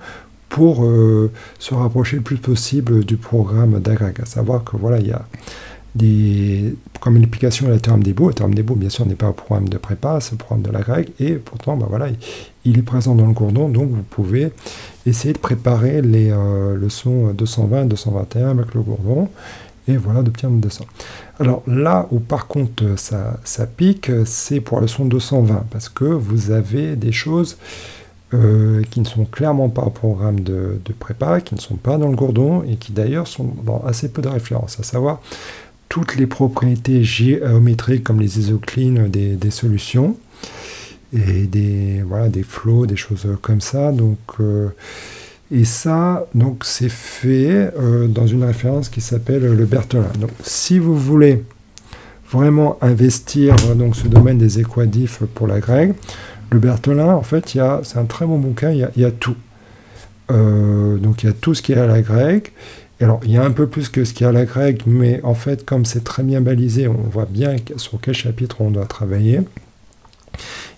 pour se rapprocher le plus possible du programme d'agrég. À savoir que voilà, il y a comme une application à la théorème d'Hebout. Le théorème d'Hebout, bien sûr, n'est pas un programme de prépa, c'est un programme de l'agrég, et pourtant, bah, voilà, il est présent dans le Gourdon, donc vous pouvez essayer de préparer les leçons 220 et 221 avec le Gourdon, et voilà, d'obtenir 200. Alors là où par contre ça pique, c'est pour la leçon 220, parce que vous avez des choses qui ne sont clairement pas au programme de prépa, qui ne sont pas dans le Gourdon, et qui d'ailleurs sont dans assez peu de références, à savoir toutes les propriétés géométriques comme les isoclines des solutions, et des flots, des choses comme ça. Donc et ça, donc, c'est fait dans une référence qui s'appelle le Berthelin. Donc, si vous voulez vraiment investir dans ce domaine des équadifs pour l'agrég, le Berthelin, en fait, c'est un très bon bouquin, il y a tout. Donc, il y a tout ce qui est à l'agrég. Alors, il y a un peu plus que ce qui est à l'agrég, mais en fait, comme c'est très bien balisé, on voit bien sur quel chapitre on doit travailler.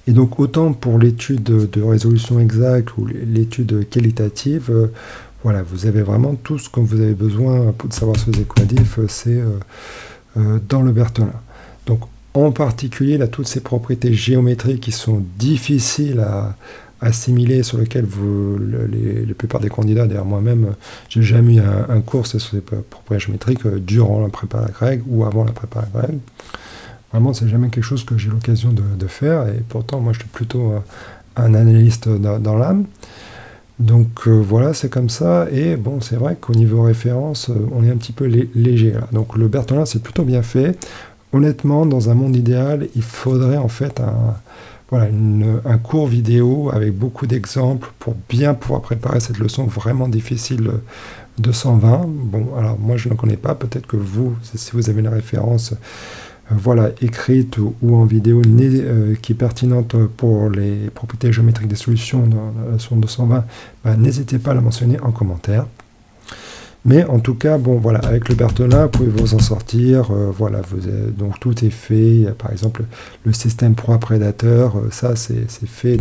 Et donc, autant pour l'étude de résolution exacte ou l'étude qualitative, voilà, vous avez vraiment tout ce que vous avez besoin pour savoir sur les équadifs, c'est dans le Berthelin. Donc, en particulier, là, toutes ces propriétés géométriques qui sont difficiles à assimiler, sur lesquelles la plupart des candidats, d'ailleurs moi-même, j'ai jamais eu un cours sur ces propriétés géométriques durant la prépa agrég ou avant la prépa agrég. Vraiment, c'est jamais quelque chose que j'ai l'occasion de faire, et pourtant, moi, je suis plutôt un analyste dans l'âme. Donc voilà, c'est comme ça, et bon, c'est vrai qu'au niveau référence, on est un petit peu léger là. Donc le Berthelin, c'est plutôt bien fait. Honnêtement, dans un monde idéal, il faudrait en fait un cours vidéo avec beaucoup d'exemples pour bien pouvoir préparer cette leçon vraiment difficile 220. Bon, alors moi, je ne connais pas, peut-être que vous, si vous avez une référence voilà, écrite ou en vidéo qui est pertinente pour les propriétés géométriques des solutions dans la leçon 220, bah, n'hésitez pas à la mentionner en commentaire. Mais en tout cas, bon, voilà, avec le Berthelin, vous pouvez vous en sortir. Voilà, donc tout est fait. Il y a, par exemple, le système proie-prédateur, ça c'est fait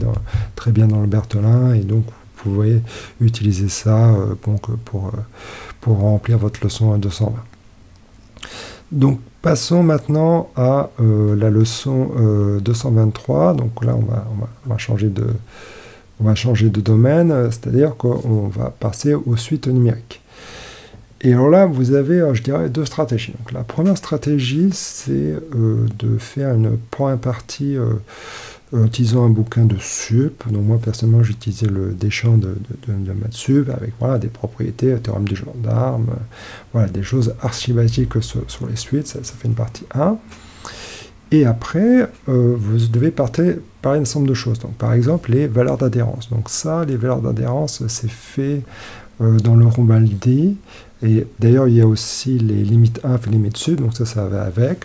très bien dans le Berthelin, et donc vous pouvez utiliser ça pour remplir votre leçon 220. Donc, passons maintenant à la leçon 223. Donc là, on va changer de domaine, c'est-à-dire qu'on va passer aux suites numériques. Et alors là, vous avez, je dirais, deux stratégies. Donc, la première stratégie, c'est de faire une première partie en utilisant un bouquin de sup. Donc moi, personnellement, j'ai utilisé le Deschamps de Mathsup avec voilà, des propriétés, théorème du gendarme, voilà, des choses archi-basiques sur les suites. Ça fait une partie 1. Et après, vous devez parler d'un ensemble de choses. Donc, par exemple, les valeurs d'adhérence. Donc ça, les valeurs d'adhérence, c'est fait dans le Romaldi. Et d'ailleurs, il y a aussi les limites inf et limites sub. Donc ça va avec.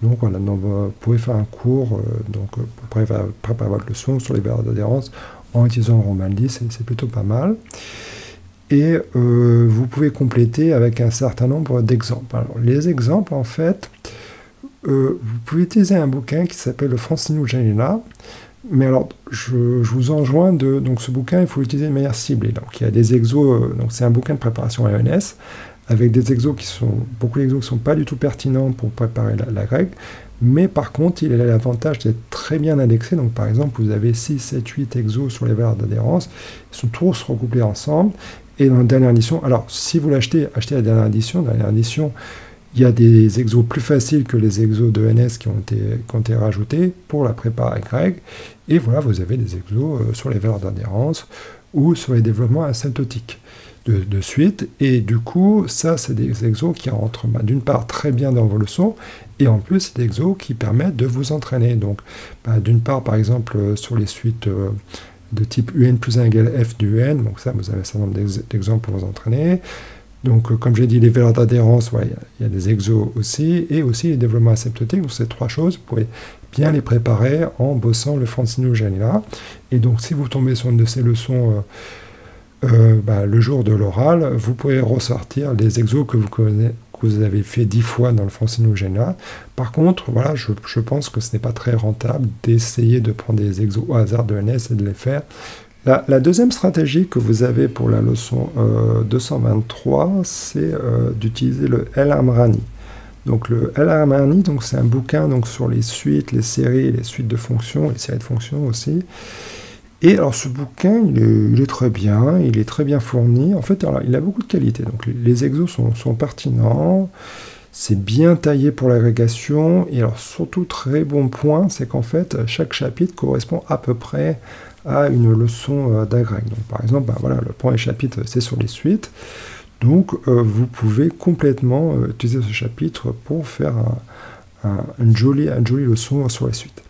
Donc voilà, donc, vous pouvez faire un cours pour préparer votre leçon sur les valeurs d'adhérence en utilisant le Romaldi. C'est plutôt pas mal. Et vous pouvez compléter avec un certain nombre d'exemples. Alors, les exemples, en fait... vous pouvez utiliser un bouquin qui s'appelle le Francino Janella, mais alors je vous enjoins donc ce bouquin, il faut l'utiliser de manière ciblée. Donc il y a des exos, donc c'est un bouquin de préparation à ENS, avec des exos beaucoup d'exos qui sont pas du tout pertinents pour préparer la grecque, mais par contre il a l'avantage d'être très bien indexé. Donc par exemple vous avez 6, 7, 8 exos sur les valeurs d'adhérence, ils sont tous recouplés ensemble, et dans la dernière édition, alors si vous l'achetez, achetez la dernière édition, il y a des exos plus faciles que les exos de NS qui ont été rajoutés pour la prépa grecque. Et voilà, vous avez des exos sur les valeurs d'adhérence ou sur les développements asymptotiques de suite. Et du coup, ça, c'est des exos qui rentrent d'une part très bien dans vos leçons, et en plus, c'est des exos qui permettent de vous entraîner. Donc, d'une part, par exemple, sur les suites de type UN plus 1 égale F du UN, donc ça, vous avez un certain nombre d'exemples pour vous entraîner. Donc, comme j'ai dit, les valeurs d'adhérence, ouais, il y a des exos aussi, et aussi les développements asymptotiques. Donc, ces trois choses, vous pouvez bien les préparer en bossant le Francino Janella. Et donc, si vous tombez sur une de ces leçons le jour de l'oral, vous pouvez ressortir les exos que vous avez fait 10 fois dans le Francino Janella. Par contre, voilà, je pense que ce n'est pas très rentable d'essayer de prendre des exos au hasard de NS et de les faire. La deuxième stratégie que vous avez pour la leçon 223, c'est d'utiliser le El Amrani. Donc le El Amrani, c'est un bouquin sur les suites, les séries, les suites de fonctions, les séries de fonctions aussi. Et alors ce bouquin, il est très bien, il est très bien fourni. En fait, alors, il a beaucoup de qualité. Donc les exos sont pertinents, c'est bien taillé pour l'agrégation. Et alors surtout, très bon point, c'est qu'en fait, chaque chapitre correspond à peu près à une leçon d'agrég. Donc par exemple, voilà, le premier chapitre, c'est sur les suites. Donc vous pouvez complètement utiliser ce chapitre pour faire une jolie leçon sur les suites.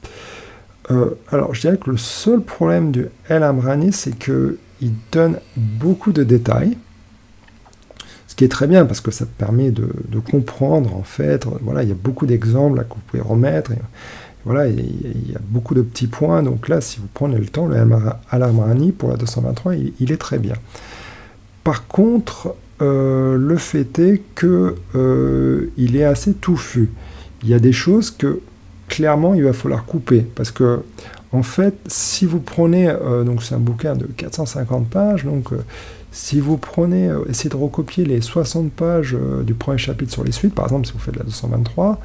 Alors je dirais que le seul problème du El Amrani, c'est qu'il donne beaucoup de détails, ce qui est très bien parce que ça permet de comprendre en fait. Voilà, il y a beaucoup d'exemples là, que vous pouvez remettre. Voilà, il y a beaucoup de petits points. Donc là, si vous prenez le temps, le El Amrani pour la 223, il est très bien. Par contre, le fait est qu'il est assez touffu. Il y a des choses que clairement il va falloir couper parce que en fait, si vous prenez donc c'est un bouquin de 450 pages, donc si vous prenez, essayez de recopier les 60 pages du premier chapitre sur les suites, par exemple si vous faites la 223,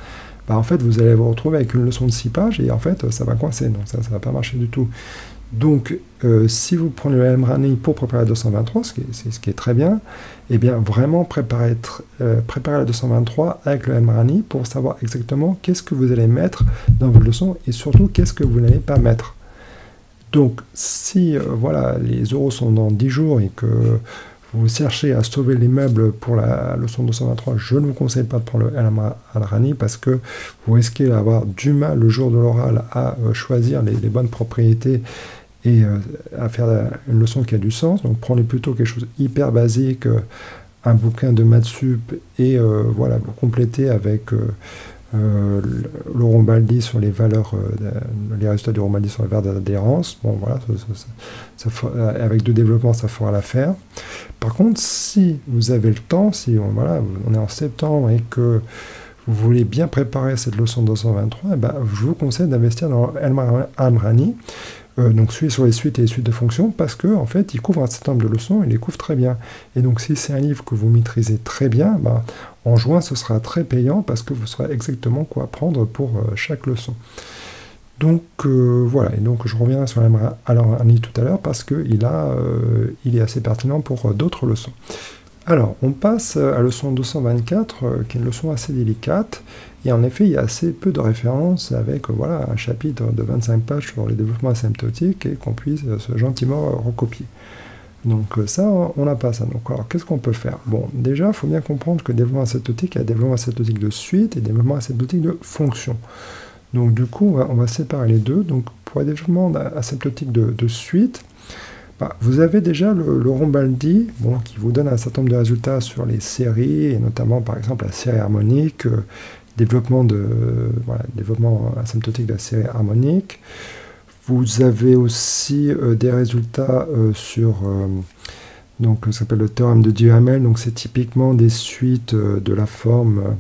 en fait vous allez vous retrouver avec une leçon de 6 pages et en fait ça va coincer, donc ça va pas marcher du tout. Donc si vous prenez le El Amrani pour préparer la 223, ce qui est très bien, et bien vraiment préparer la 223 avec le El Amrani pour savoir exactement qu'est-ce que vous allez mettre dans vos leçons et surtout qu'est-ce que vous n'allez pas mettre. Donc si voilà, les euros sont dans 10 jours et que vous cherchez à sauver les meubles pour la leçon 223, je ne vous conseille pas de prendre le El Amrani parce que vous risquez d'avoir du mal le jour de l'oral à choisir les bonnes propriétés et à faire une leçon qui a du sens. Donc prenez plutôt quelque chose hyper basique, un bouquin de Mathsup et voilà, vous complétez avec le Romaldi sur les valeurs, les résultats du Romaldi sur les valeurs d'adhérence. Bon voilà, avec 2 développements, ça fera l'affaire. Par contre, si vous avez le temps, si voilà, on est en septembre et que vous voulez bien préparer cette leçon 223, je vous conseille d'investir dans El Amrani, donc celui sur les suites et les suites de fonctions, parce que en fait, il couvre un certain nombre de leçons, il les couvre très bien. Et donc, si c'est un livre que vous maîtrisez très bien, en juin, ce sera très payant parce que vous saurez exactement quoi prendre pour chaque leçon. Donc voilà, et donc je reviens sur El Amrani tout à l'heure parce qu'il est assez pertinent pour d'autres leçons. Alors, on passe à la leçon 224, qui est une leçon assez délicate. Et en effet, il y a assez peu de références avec voilà, un chapitre de 25 pages sur les développements asymptotiques et qu'on puisse gentiment recopier. Donc ça, on n'a pas ça. Donc alors, qu'est-ce qu'on peut faire? Bon, déjà, il faut bien comprendre que le développement asymptotique, il y a développement asymptotique de suite et développement asymptotique de fonction. Donc du coup, on va séparer les deux. Donc pour le développement asymptotique de suite, vous avez déjà le Rombaldi, bon, qui vous donne un certain nombre de résultats sur les séries, et notamment par exemple la série harmonique, développement asymptotique de la série harmonique. Vous avez aussi des résultats sur donc, ça s'appelle le théorème de Duhamel. Donc c'est typiquement des suites de la forme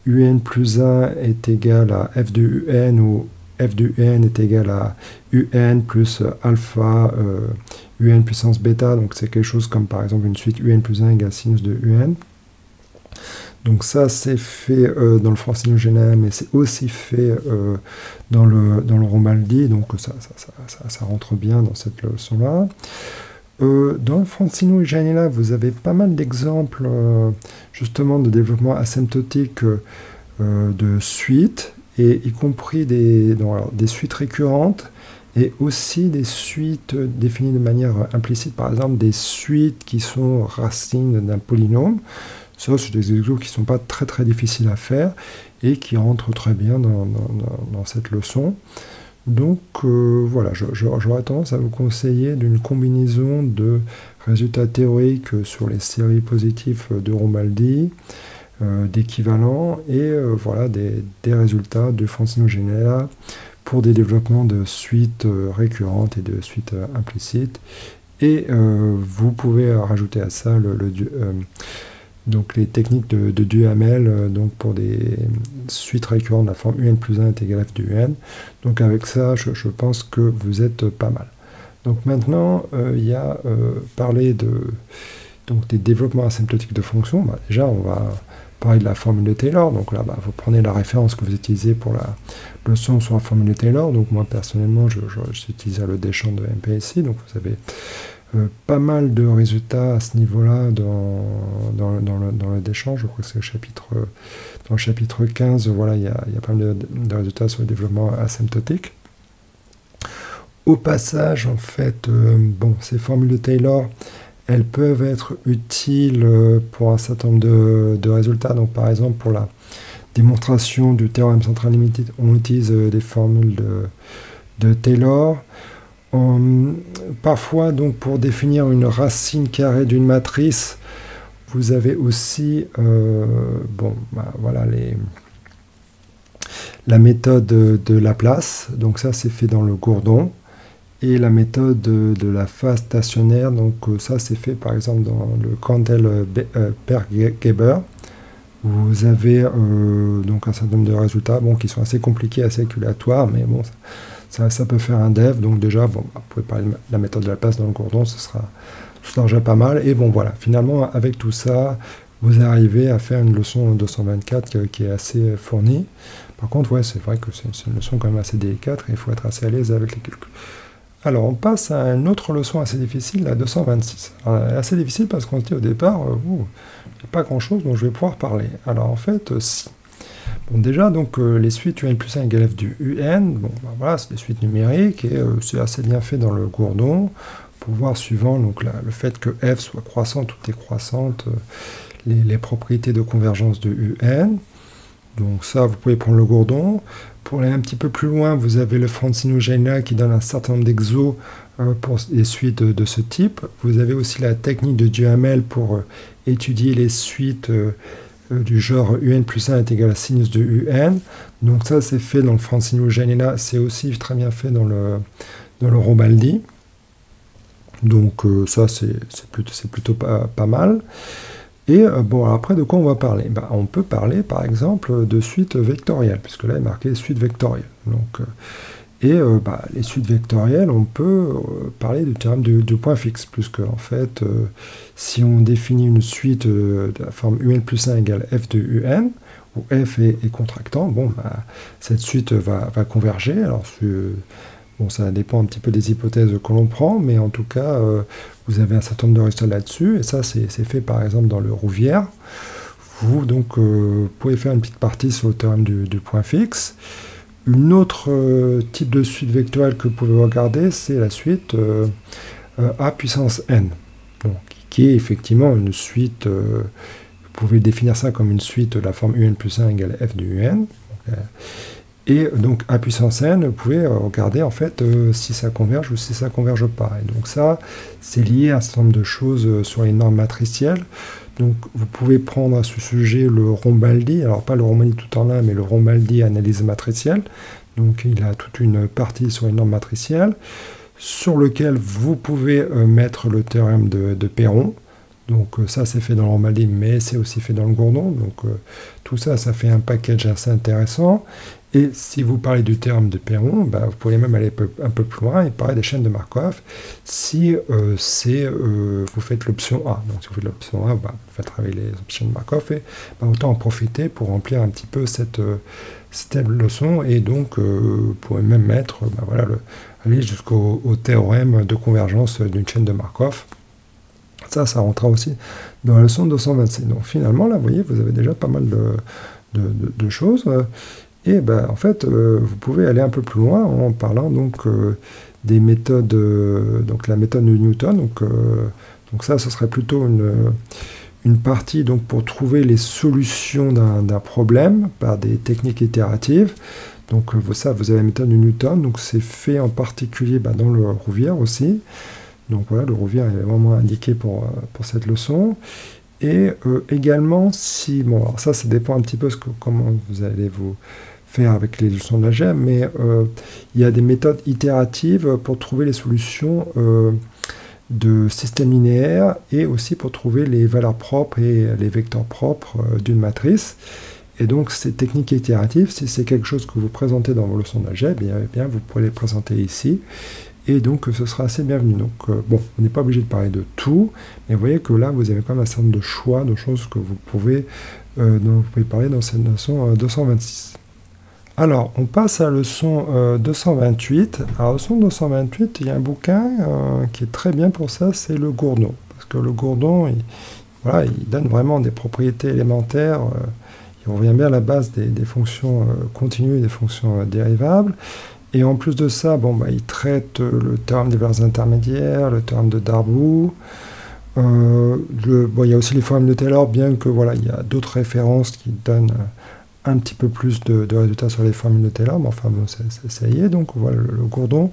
UN plus 1 est égal à f de UN, où f de UN est égal à UN plus alpha UN puissance bêta. Donc c'est quelque chose comme par exemple une suite UN plus 1 égale sinus de UN. Donc ça, c'est fait dans le Francino Général, mais c'est aussi fait dans le Rombaldi, donc ça rentre bien dans cette leçon-là. Dans le Francino Général, vous avez pas mal d'exemples justement de développement asymptotique de suites, et y compris des suites récurrentes, et aussi des suites définies de manière implicite, par exemple des suites qui sont racines d'un polynôme. Ça, c'est des exemples qui ne sont pas très très difficiles à faire et qui rentrent très bien dans cette leçon. Donc voilà, j'aurais tendance à vous conseiller d'une combinaison de résultats théoriques sur les séries positives de Rombaldi, d'équivalents, et voilà, des résultats de Francino Général pour des développements de suites récurrentes et de suites implicites. Et vous pouvez rajouter à ça donc les techniques de Duhamel, donc pour des suites récurrentes de la forme UN plus 1 est égal à f de UN. Donc avec ça, je pense que vous êtes pas mal. Donc maintenant, il y a parler des développements asymptotiques de fonctions. Déjà, on va parler de la formule de Taylor. Donc là, vous prenez la référence que vous utilisez pour la leçon sur la formule de Taylor. Donc moi, personnellement, j'utilise le Deschamps de MPSI. Donc vous avez pas mal de résultats à ce niveau-là dans le Deschamps. Je crois que c'est dans le chapitre 15, voilà, il y a pas mal de résultats sur le développement asymptotique. Au passage, en fait, ces formules de Taylor, elles peuvent être utiles pour un certain nombre de résultats. Donc par exemple, pour la démonstration du théorème central limité, on utilise des formules de Taylor. Parfois, donc, pour définir une racine carrée d'une matrice, vous avez aussi voilà, la méthode de Laplace. Donc ça, c'est fait dans le Gourdon. Et la méthode de la phase stationnaire, donc ça, c'est fait par exemple dans le Kandel-Pergeber. Vous avez donc un certain nombre de résultats qui sont assez compliqués, assez calculatoires, mais bon, ça peut faire un dev. Donc déjà, vous pouvez parler de la méthode de Laplace dans le Gourdon, ce sera déjà pas mal. Et bon, voilà, finalement, avec tout ça, vous arrivez à faire une leçon 224 qui est assez fournie. Par contre, ouais, c'est vrai que c'est une leçon quand même assez délicate, et il faut être assez à l'aise avec les calculs. Alors, on passe à une autre leçon assez difficile, la 226. Alors, elle est assez difficile parce qu'on se dit au départ, il n'y a pas grand-chose dont je vais pouvoir parler. Alors, en fait, si. Bon, déjà, donc, les suites UN plus 1 égale f du UN, voilà, c'est des suites numériques, et c'est assez bien fait dans le Gourdon, pour voir, suivant donc, le fait que f soit croissante ou décroissante, les propriétés de convergence de UN. Donc ça, vous pouvez prendre le Gourdon. Pour aller un petit peu plus loin, vous avez le Francino Général qui donne un certain nombre d'exos pour les suites de ce type. Vous avez aussi la technique de Duhamel pour étudier les suites du genre UN plus 1 est égal à sinus de UN. Donc ça, c'est fait dans le Francino Général. C'est aussi très bien fait dans le Rombaldi. Donc ça, c'est plutôt pas mal. Et bon, alors après, de quoi on va parler? On peut parler, par exemple, de suites vectorielles, puisque là, il est marqué suite vectorielle. Donc, les suites vectorielles, on peut parler du théorème du point fixe, puisque, en fait, si on définit une suite de la forme UN plus 1 égale f de UN, où f est contractant, cette suite va converger. Alors, Bon, ça dépend un petit peu des hypothèses que l'on prend, mais en tout cas, vous avez un certain nombre de résultats là-dessus, et ça, c'est fait par exemple dans le Rouvière. Vous donc pouvez faire une petite partie sur le théorème du point fixe. Une autre type de suite vectorielle que vous pouvez regarder, c'est la suite a puissance n, donc, qui est effectivement une suite, vous pouvez définir ça comme une suite de la forme un plus 1 égale f de un. Et donc a puissance n, vous pouvez regarder en fait si ça converge ou si ça converge pas. Et donc ça, c'est lié à un certain nombre de choses sur les normes matricielles. Donc vous pouvez prendre à ce sujet le Rombaldi, alors pas le Rombaldi tout en un, mais le Rombaldi analyse matricielle. Donc il a toute une partie sur les normes matricielles, sur lequel vous pouvez mettre le théorème de Perron. Donc ça c'est fait dans le Rombaldi, mais c'est aussi fait dans le Gourdon. Donc tout ça, ça fait un package assez intéressant. Et si vous parlez du théorème de Perron, bah, vous pouvez même aller un peu plus loin et parler des chaînes de Markov si vous faites l'option A. Donc si vous faites l'option A, bah, vous faites travailler les chaînes de Markov et bah, autant en profiter pour remplir un petit peu cette leçon. Et donc vous pouvez même mettre, bah, voilà, aller jusqu'au théorème de convergence d'une chaîne de Markov. Ça rentrera aussi dans la leçon 226. Donc finalement, là, vous voyez, vous avez déjà pas mal de choses. Et ben, en fait, vous pouvez aller un peu plus loin en parlant donc des méthodes, donc la méthode de Newton. Donc ça, ce serait plutôt une partie donc, pour trouver les solutions d'un problème par des techniques itératives. Donc ça, vous avez la méthode de Newton. Donc c'est fait en particulier dans le Rouvière aussi. Donc voilà, le Rouvière est vraiment indiqué pour cette leçon. Et également, si... Bon, alors ça dépend un petit peu comment vous allez vous faire avec les leçons de l'algèbre, mais il y a des méthodes itératives pour trouver les solutions de systèmes linéaires et aussi pour trouver les valeurs propres et les vecteurs propres d'une matrice. Et donc ces techniques itératives, si c'est quelque chose que vous présentez dans vos leçons d'algèbre, eh bien vous pourrez les présenter ici. Et donc ce sera assez bienvenu. Donc bon, on n'est pas obligé de parler de tout, mais vous voyez que là vous avez quand même un certain nombre de choix, de choses que vous pouvez, dont vous pouvez parler dans cette leçon 226. Alors, on passe à la leçon 228. Alors, la leçon 228, il y a un bouquin qui est très bien pour ça, c'est le Gourdon. Parce que le Gourdon, voilà, il donne vraiment des propriétés élémentaires. Il revient bien à la base des fonctions continues et des fonctions dérivables. Et en plus de ça, bon, il traite le théorème des valeurs intermédiaires, le théorème de Darboux. Il y a aussi les formules de Taylor, bien que voilà, il y a d'autres références qui donnent un petit peu plus de résultats sur les formules de Taylor, mais enfin bon, ça y est. Donc voilà, le Gourdon,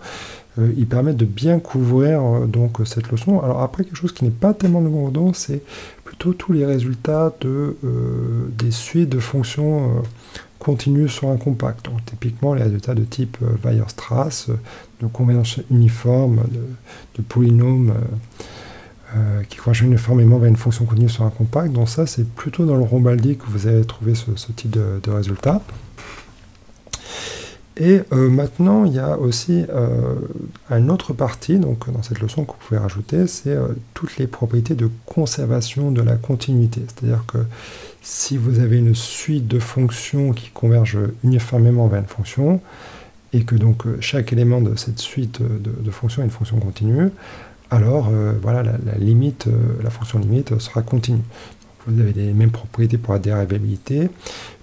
il permet de bien couvrir donc cette leçon. Alors après, quelque chose qui n'est pas tellement le Gourdon, c'est plutôt tous les résultats des suites de fonctions continues sur un compact. Donc typiquement les résultats de type Weierstrass, de convergence uniforme, de polynômes qui convergent uniformément vers une fonction continue sur un compact. Donc ça, c'est plutôt dans le Rombaldi que vous allez trouver ce type de résultats. Et maintenant, il y a aussi une autre partie, donc dans cette leçon que vous pouvez rajouter, c'est toutes les propriétés de conservation de la continuité. C'est-à-dire que si vous avez une suite de fonctions qui convergent uniformément vers une fonction, et que donc chaque élément de cette suite de fonctions est une fonction continue, alors voilà, la fonction limite sera continue. Donc, vous avez les mêmes propriétés pour la dérivabilité.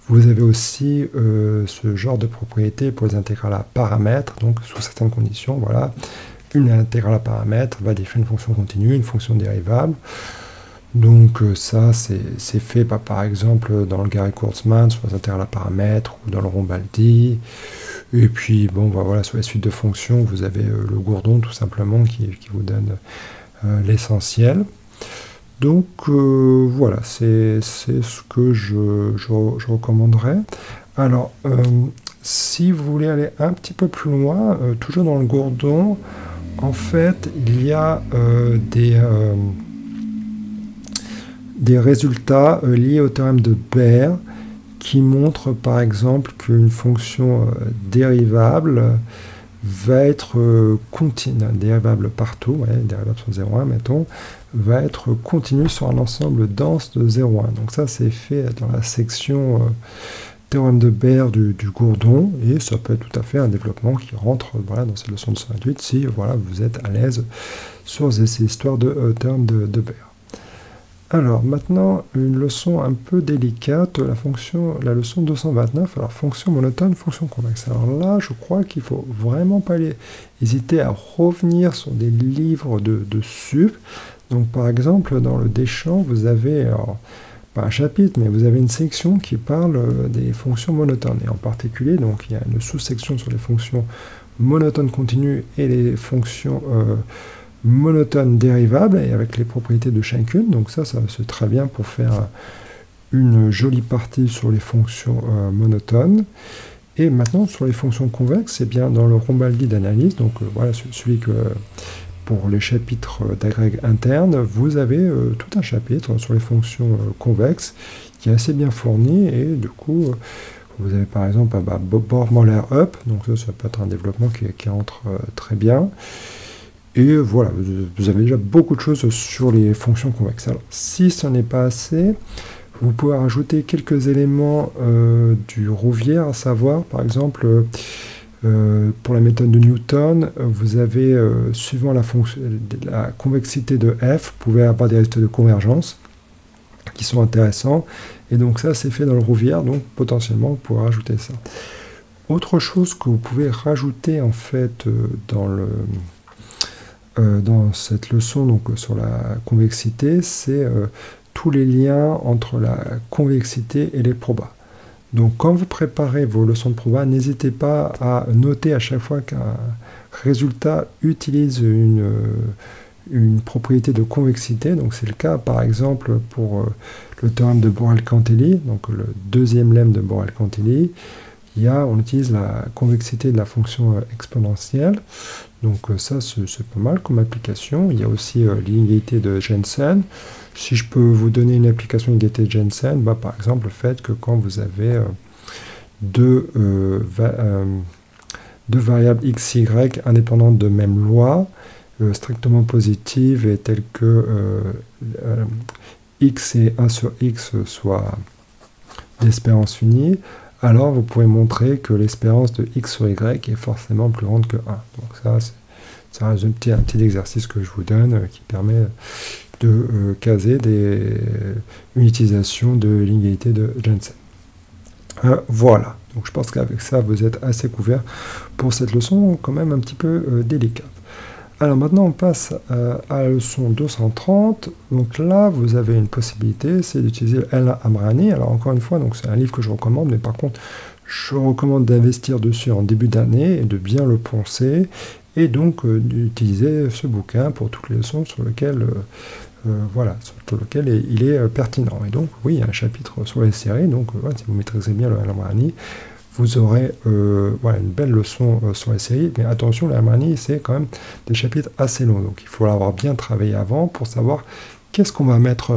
Vous avez aussi ce genre de propriétés pour les intégrales à paramètres. Donc sous certaines conditions, voilà, une intégrale à paramètres va définir une fonction continue, une fonction dérivable. Donc ça, c'est fait par exemple dans le Gary-Kurzmann sur les intégrales à paramètres ou dans le Rombaldi. Et puis, bon, voilà, sur la suite de fonctions, vous avez le Gourdon, tout simplement, qui vous donne l'essentiel. Donc, voilà, c'est ce que je recommanderais. Alors, si vous voulez aller un petit peu plus loin, toujours dans le Gourdon, en fait, il y a des résultats liés au théorème de Baire, qui montre par exemple qu'une fonction dérivable va être continue, dérivable partout, dérivable sur 0,1 mettons, va être continue sur un ensemble dense de 0,1. Donc ça c'est fait dans la section théorème de Baire du Gourdon, et ça peut être tout à fait un développement qui rentre voilà, dans cette leçon de 128 si voilà, vous êtes à l'aise sur ces histoires de théorème de Baire. Alors maintenant, une leçon un peu délicate, la leçon 229, alors fonction monotone, fonction convexe. Alors là, je crois qu'il ne faut vraiment pas hésiter à revenir sur des livres de sup. Donc par exemple, dans le Deschamps, vous avez, alors, pas un chapitre, mais vous avez une section qui parle des fonctions monotones. Et en particulier, donc il y a une sous-section sur les fonctions monotones continues et les fonctions monotones dérivables, et avec les propriétés de chacune. Donc ça c'est très bien pour faire une jolie partie sur les fonctions monotones. Et maintenant, sur les fonctions convexes, c'est bien dans le Rombaldi d'analyse, donc voilà, celui que... Pour les chapitres d'agrég interne, vous avez tout un chapitre sur les fonctions convexes qui est assez bien fourni, et du coup, vous avez par exemple Bohr-Moller-Up, donc ça peut être un développement qui entre très bien. Et voilà, vous avez déjà beaucoup de choses sur les fonctions convexes. Alors, si ce n'est pas assez, vous pouvez rajouter quelques éléments du Rouvière, à savoir, par exemple, pour la méthode de Newton, vous avez, suivant la convexité de f, vous pouvez avoir des résultats de convergence qui sont intéressants. Et donc ça, c'est fait dans le Rouvière, donc potentiellement, vous pouvez rajouter ça. Autre chose que vous pouvez rajouter, en fait, dans cette leçon donc, sur la convexité, c'est tous les liens entre la convexité et les probas. Donc quand vous préparez vos leçons de proba, n'hésitez pas à noter à chaque fois qu'un résultat utilise une propriété de convexité. Donc c'est le cas par exemple pour le théorème de Borel-Cantelli, donc le deuxième lemme de Borel-Cantelli. On utilise la convexité de la fonction exponentielle. Donc ça c'est pas mal comme application. Il y a aussi l'inégalité de Jensen. Si je peux vous donner une application d'inégalité de Jensen, par exemple le fait que quand vous avez deux variables x, y indépendantes de même loi, strictement positives et telles que x et 1 sur x soient d'espérance finie, alors vous pouvez montrer que l'espérance de x sur y est forcément plus grande que 1. Donc ça, c'est un petit exercice que je vous donne qui permet de caser une utilisation de l'inégalité de Jensen. Voilà, donc je pense qu'avec ça, vous êtes assez couvert pour cette leçon quand même un petit peu délicate. Alors maintenant, on passe à la leçon 230. Donc là, vous avez une possibilité, c'est d'utiliser El Amrani. Alors encore une fois, c'est un livre que je recommande, mais par contre, je recommande d'investir dessus en début d'année et de bien le poncer, et donc d'utiliser ce bouquin pour toutes les leçons sur lesquelles il est pertinent. Et donc, oui, il y a un chapitre sur les séries, donc si vous maîtrisez bien le Al-Amrani, vous aurez une belle leçon sur les séries, mais attention, le Al-Amrani, c'est quand même des chapitres assez longs, donc il faut l'avoir bien travaillé avant pour savoir qu'est-ce qu'on va mettre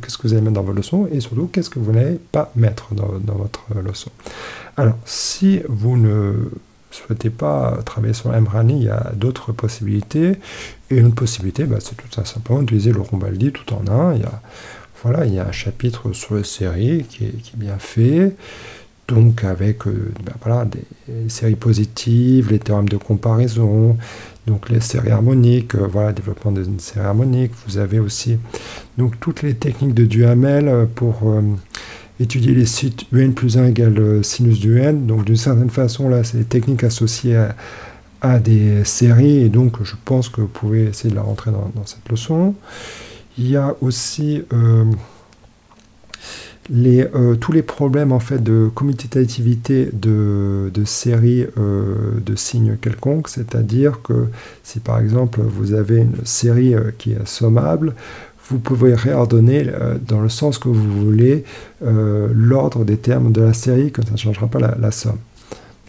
qu'est-ce que vous allez mettre dans votre leçon, et surtout, qu'est-ce que vous n'allez pas mettre dans votre leçon. Alors, si vous ne souhaitez pas travailler sur l'Amrani, il y a d'autres possibilités. Et une autre possibilité, c'est tout simplement d'utiliser le Rombaldi tout en un. Il y a un chapitre sur les séries qui est bien fait, donc avec des séries positives, les théorèmes de comparaison, donc les séries harmoniques, développement d'une série harmonique. Vous avez aussi donc toutes les techniques de Duhamel pour étudier les sites UN plus 1 égale sinus du n. Donc d'une certaine façon, là, c'est des techniques associées à des séries, et donc je pense que vous pouvez essayer de la rentrer dans cette leçon. Il y a aussi tous les problèmes en fait de commutativité de séries de signes quelconques, c'est-à-dire que si par exemple vous avez une série qui est sommable, vous pouvez réordonner dans le sens que vous voulez l'ordre des termes de la série, que ça ne changera pas la somme.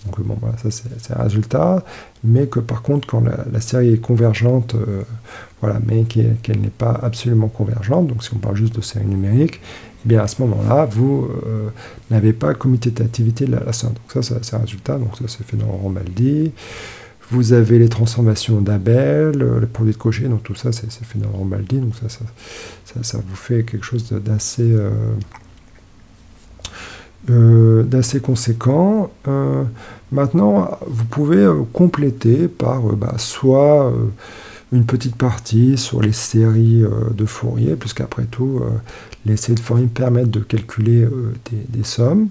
Donc ça c'est un résultat, mais que par contre quand la série est convergente, mais qu'elle n'est pas absolument convergente, donc si on parle juste de série numérique, eh bien à ce moment-là, vous n'avez pas commutativité de la somme. Donc ça c'est un résultat, donc ça c'est fait dans Rombaldi. Vous avez les transformations d'Abel, le produit de Cauchy, donc tout ça c'est fait dans Rombaldi, donc ça vous fait quelque chose d'assez d'assez conséquent. Maintenant, vous pouvez compléter par soit une petite partie sur les séries de Fourier, puisqu'après tout, les séries de Fourier permettent de calculer des sommes.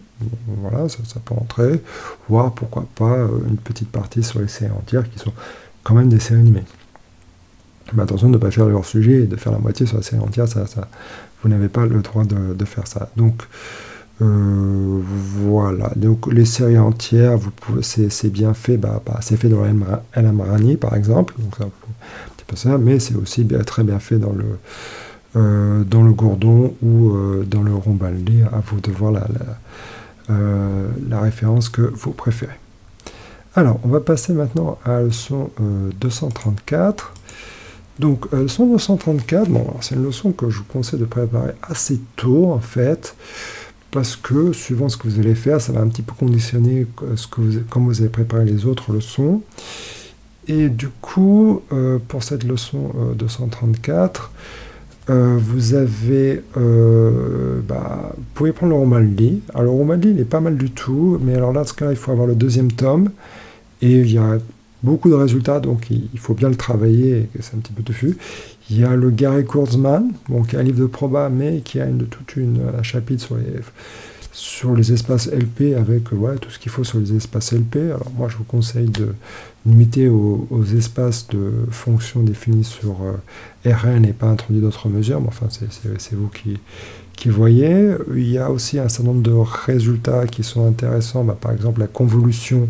Voilà, ça peut entrer. Voire, pourquoi pas, une petite partie sur les séries entières, qui sont quand même des séries animées. Mais attention de ne pas faire le hors-sujet et de faire la moitié sur la série entière, vous n'avez pas le droit de faire ça. Donc, voilà, donc les séries entières, c'est bien fait, c'est fait dans LMRANI par exemple, donc ça, un petit peu ça, mais c'est aussi très bien fait dans le Gourdon ou dans le Rombaldi. À vous de voir la référence que vous préférez. Alors, on va passer maintenant à la leçon 234. Donc, leçon 234, bon, c'est une leçon que je vous conseille de préparer assez tôt en fait, parce que suivant ce que vous allez faire, ça va un petit peu conditionner comment vous allez préparer les autres leçons. Et du coup, pour cette leçon 234, vous avez, vous pouvez prendre le Rombaldi. Alors le Rombaldi, il est pas mal du tout, mais alors là, dans ce cas-là, il faut avoir le deuxième tome, et il y a beaucoup de résultats, donc il faut bien le travailler, et c'est un petit peu touffu. Il y a le Gary Kurzman, qui est un livre de proba, mais qui a un chapitre sur les espaces LP, avec tout ce qu'il faut sur les espaces LP. Alors moi, je vous conseille de limiter aux espaces de fonctions définis sur Rn et pas introduire d'autres mesures, mais enfin, c'est vous qui voyez. Il y a aussi un certain nombre de résultats qui sont intéressants, par exemple la convolution.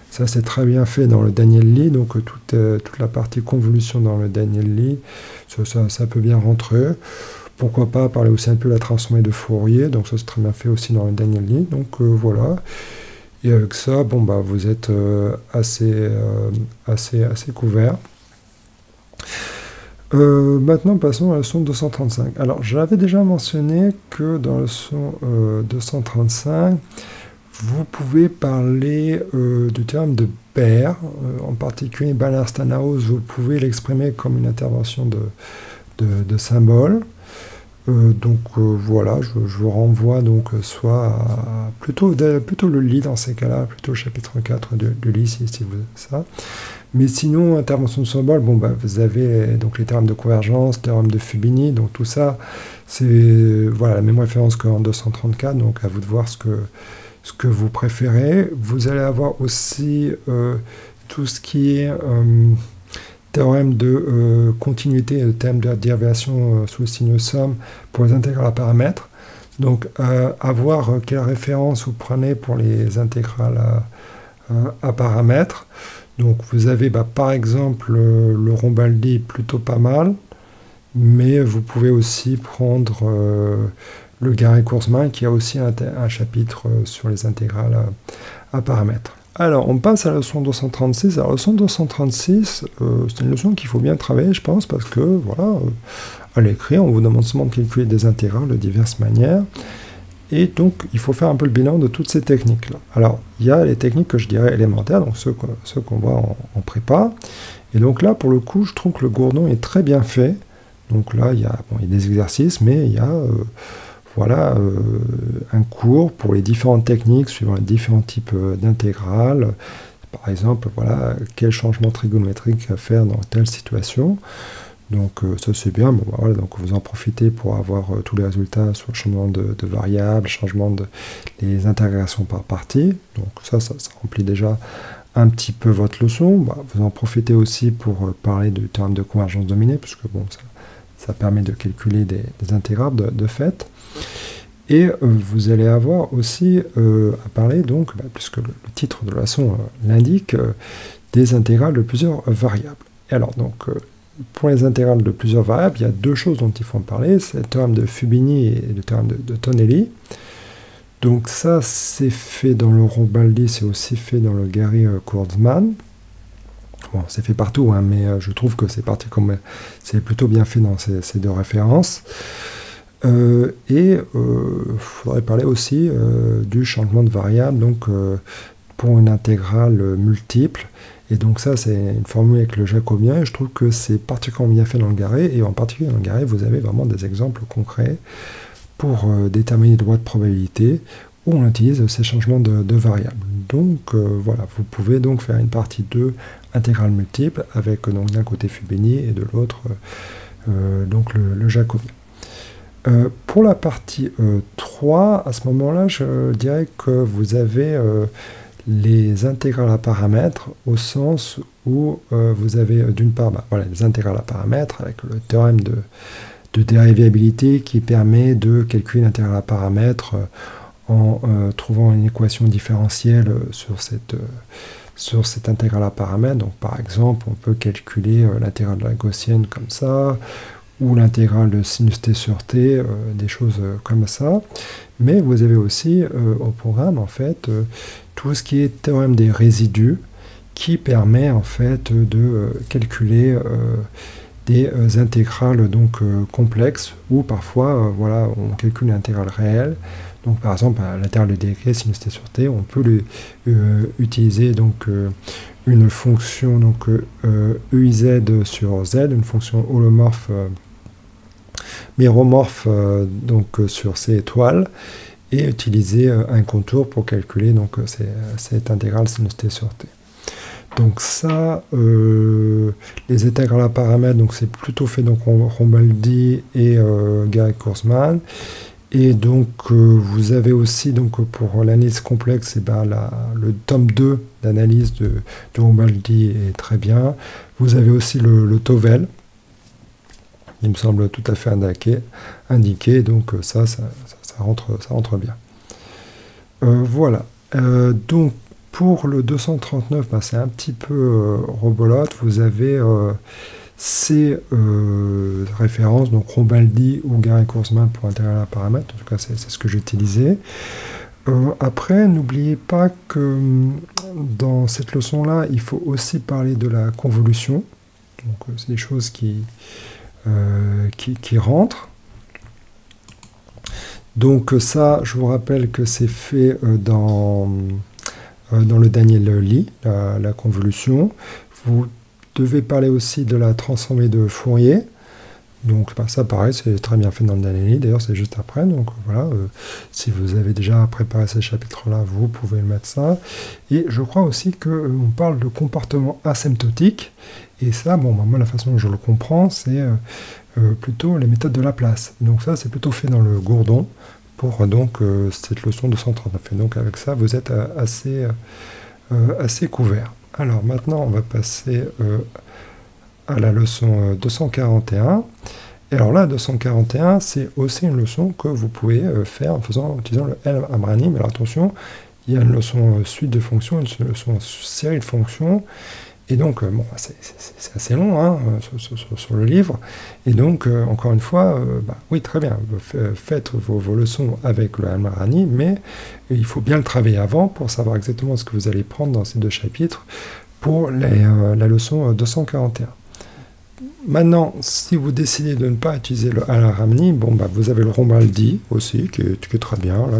Ça, c'est très bien fait dans le Daniel Lee, donc toute la partie convolution dans le Daniel Lee, ça peut bien rentrer. Pourquoi pas parler aussi un peu de la transformée de Fourier, donc ça c'est très bien fait aussi dans le Daniel Lee, donc voilà. Et avec ça, vous êtes assez couvert. Maintenant, passons à la leçon 235. Alors, j'avais déjà mentionné que dans la leçon 235, vous pouvez parler du théorème de Baire, en particulier Ballard-Stanaus, vous pouvez l'exprimer comme une intervention de symbole. Voilà, je vous renvoie donc soit à plutôt le lit dans ces cas-là, plutôt le chapitre 4 de lit si vous ça. Mais sinon, intervention de symbole, vous avez donc les théorèmes de convergence, théorème de Fubini, donc tout ça, c'est la même référence qu'en 234, donc à vous de voir ce que vous préférez. Vous allez avoir aussi tout ce qui est théorème de continuité et le théorème de dérivation sous le signe somme pour les intégrales à paramètres. Donc, à voir quelle référence vous prenez pour les intégrales à paramètres. Donc, vous avez par exemple le Rombaldi plutôt pas mal, mais vous pouvez aussi prendre le Gary-Kurzman qui a aussi un chapitre sur les intégrales à paramètres. Alors, on passe à la leçon 236. Alors, la leçon 236, c'est une leçon qu'il faut bien travailler, je pense, parce que, voilà, à l'écrit, on vous demande seulement de calculer des intégrales de diverses manières. Et donc, il faut faire un peu le bilan de toutes ces techniques-là. Alors, il y a les techniques que je dirais élémentaires, donc ceux qu'on voit en prépa. Et donc là, pour le coup, je trouve que le Gourdon est très bien fait. Donc là, il y a des exercices, mais il y a... un cours pour les différentes techniques suivant les différents types d'intégrales. Par exemple, quel changement trigonométrique à faire dans telle situation. Donc ça c'est bien, donc vous en profitez pour avoir tous les résultats sur le changement de variables, changement les intégrations par partie. Donc ça remplit déjà un petit peu votre leçon. Vous en profitez aussi pour parler du théorème de convergence dominée, puisque ça permet de calculer des intégrales de fait. Et vous allez avoir aussi à parler, donc, puisque le titre de la leçon l'indique, des intégrales de plusieurs variables. Et alors, donc, pour les intégrales de plusieurs variables, il y a deux choses dont il faut parler, c'est le théorème de Fubini et le théorème de Tonelli. Donc ça, c'est fait dans le Rombaldi, c'est aussi fait dans le Gary Kurzman. Bon, c'est fait partout, mais je trouve que c'est plutôt bien fait dans ces deux références. Il faudrait parler aussi du changement de variable, donc pour une intégrale multiple. Et donc ça, c'est une formule avec le jacobien, et je trouve que c'est particulièrement bien fait dans le Garé, et en particulier dans le Garé, vous avez vraiment des exemples concrets pour déterminer les droits de probabilité, où on utilise ces changements de variables. Donc voilà, vous pouvez donc faire une partie 2 intégrale multiple avec donc d'un côté Fubini et de l'autre donc le jacobien. Pour la partie 3, à ce moment-là, je dirais que vous avez les intégrales à paramètres au sens où vous avez d'une part voilà, les intégrales à paramètres avec le théorème de dérivabilité qui permet de calculer l'intégrale à paramètres en trouvant une équation différentielle sur cette intégrale à paramètres. Donc par exemple, on peut calculer l'intégrale de la gaussienne comme ça, ou l'intégrale de sinus t sur t, des choses comme ça. Mais vous avez aussi au programme en fait tout ce qui est théorème des résidus qui permet en fait de calculer des intégrales donc complexes où parfois voilà, on calcule une intégrale réelle. Donc par exemple l'intégrale de degré sinus t sur t, on peut utiliser donc une fonction donc EIZ sur Z, une fonction holomorphe méromorphe donc sur ces étoiles, et utiliser un contour pour calculer donc cette intégrale sinus t sur t. Donc ça, les intégrales à paramètres, donc c'est plutôt fait donc Rombaldi et Garrett-Kurzman. Et donc vous avez aussi donc pour l'analyse complexe, et ben, le tome 2 d'analyse de Rombaldi est très bien. Vous avez aussi le Tovel, il me semble tout à fait indiqué, donc ça rentre bien. Voilà. Donc pour le 239, ben, c'est un petit peu robolote. Vous avez ces références, donc Rombaldi ou Garrett-Kurzman pour intégrer à paramètres. En tout cas, c'est ce que j'ai utilisé. Après, n'oubliez pas que dans cette leçon-là, il faut aussi parler de la convolution. Donc, c'est des choses qui rentrent. Donc ça, je vous rappelle que c'est fait dans le Daniel Lee, la convolution. Vous devez parler aussi de la transformée de Fourier. Donc ben, ça pareil, c'est très bien fait dans le Daniel Lee, d'ailleurs c'est juste après. Donc voilà, si vous avez déjà préparé ces chapitres-là, vous pouvez mettre ça. Et je crois aussi qu'on parle de comportement asymptotique. Et ça, bon, ben, moi la façon dont je le comprends, c'est plutôt les méthodes de Laplace. Donc ça, c'est plutôt fait dans le Gourdon pour donc cette leçon 239. Et donc avec ça, vous êtes assez couvert. Alors maintenant, on va passer à la leçon 241. Et alors là, 241, c'est aussi une leçon que vous pouvez faire en utilisant le El-Amrani. Mais alors attention, il y a une leçon suite de fonctions, une leçon série de fonctions. Et donc, bon, c'est assez long hein, sur le livre. Et donc, encore une fois, bah, oui, très bien, faites vos leçons avec le Al-Marani, mais il faut bien le travailler avant pour savoir exactement ce que vous allez prendre dans ces deux chapitres pour la leçon 241. Maintenant, si vous décidez de ne pas utiliser le Al-Marani, bon, bah, vous avez le Rombaldi aussi, qui est très bien. Là,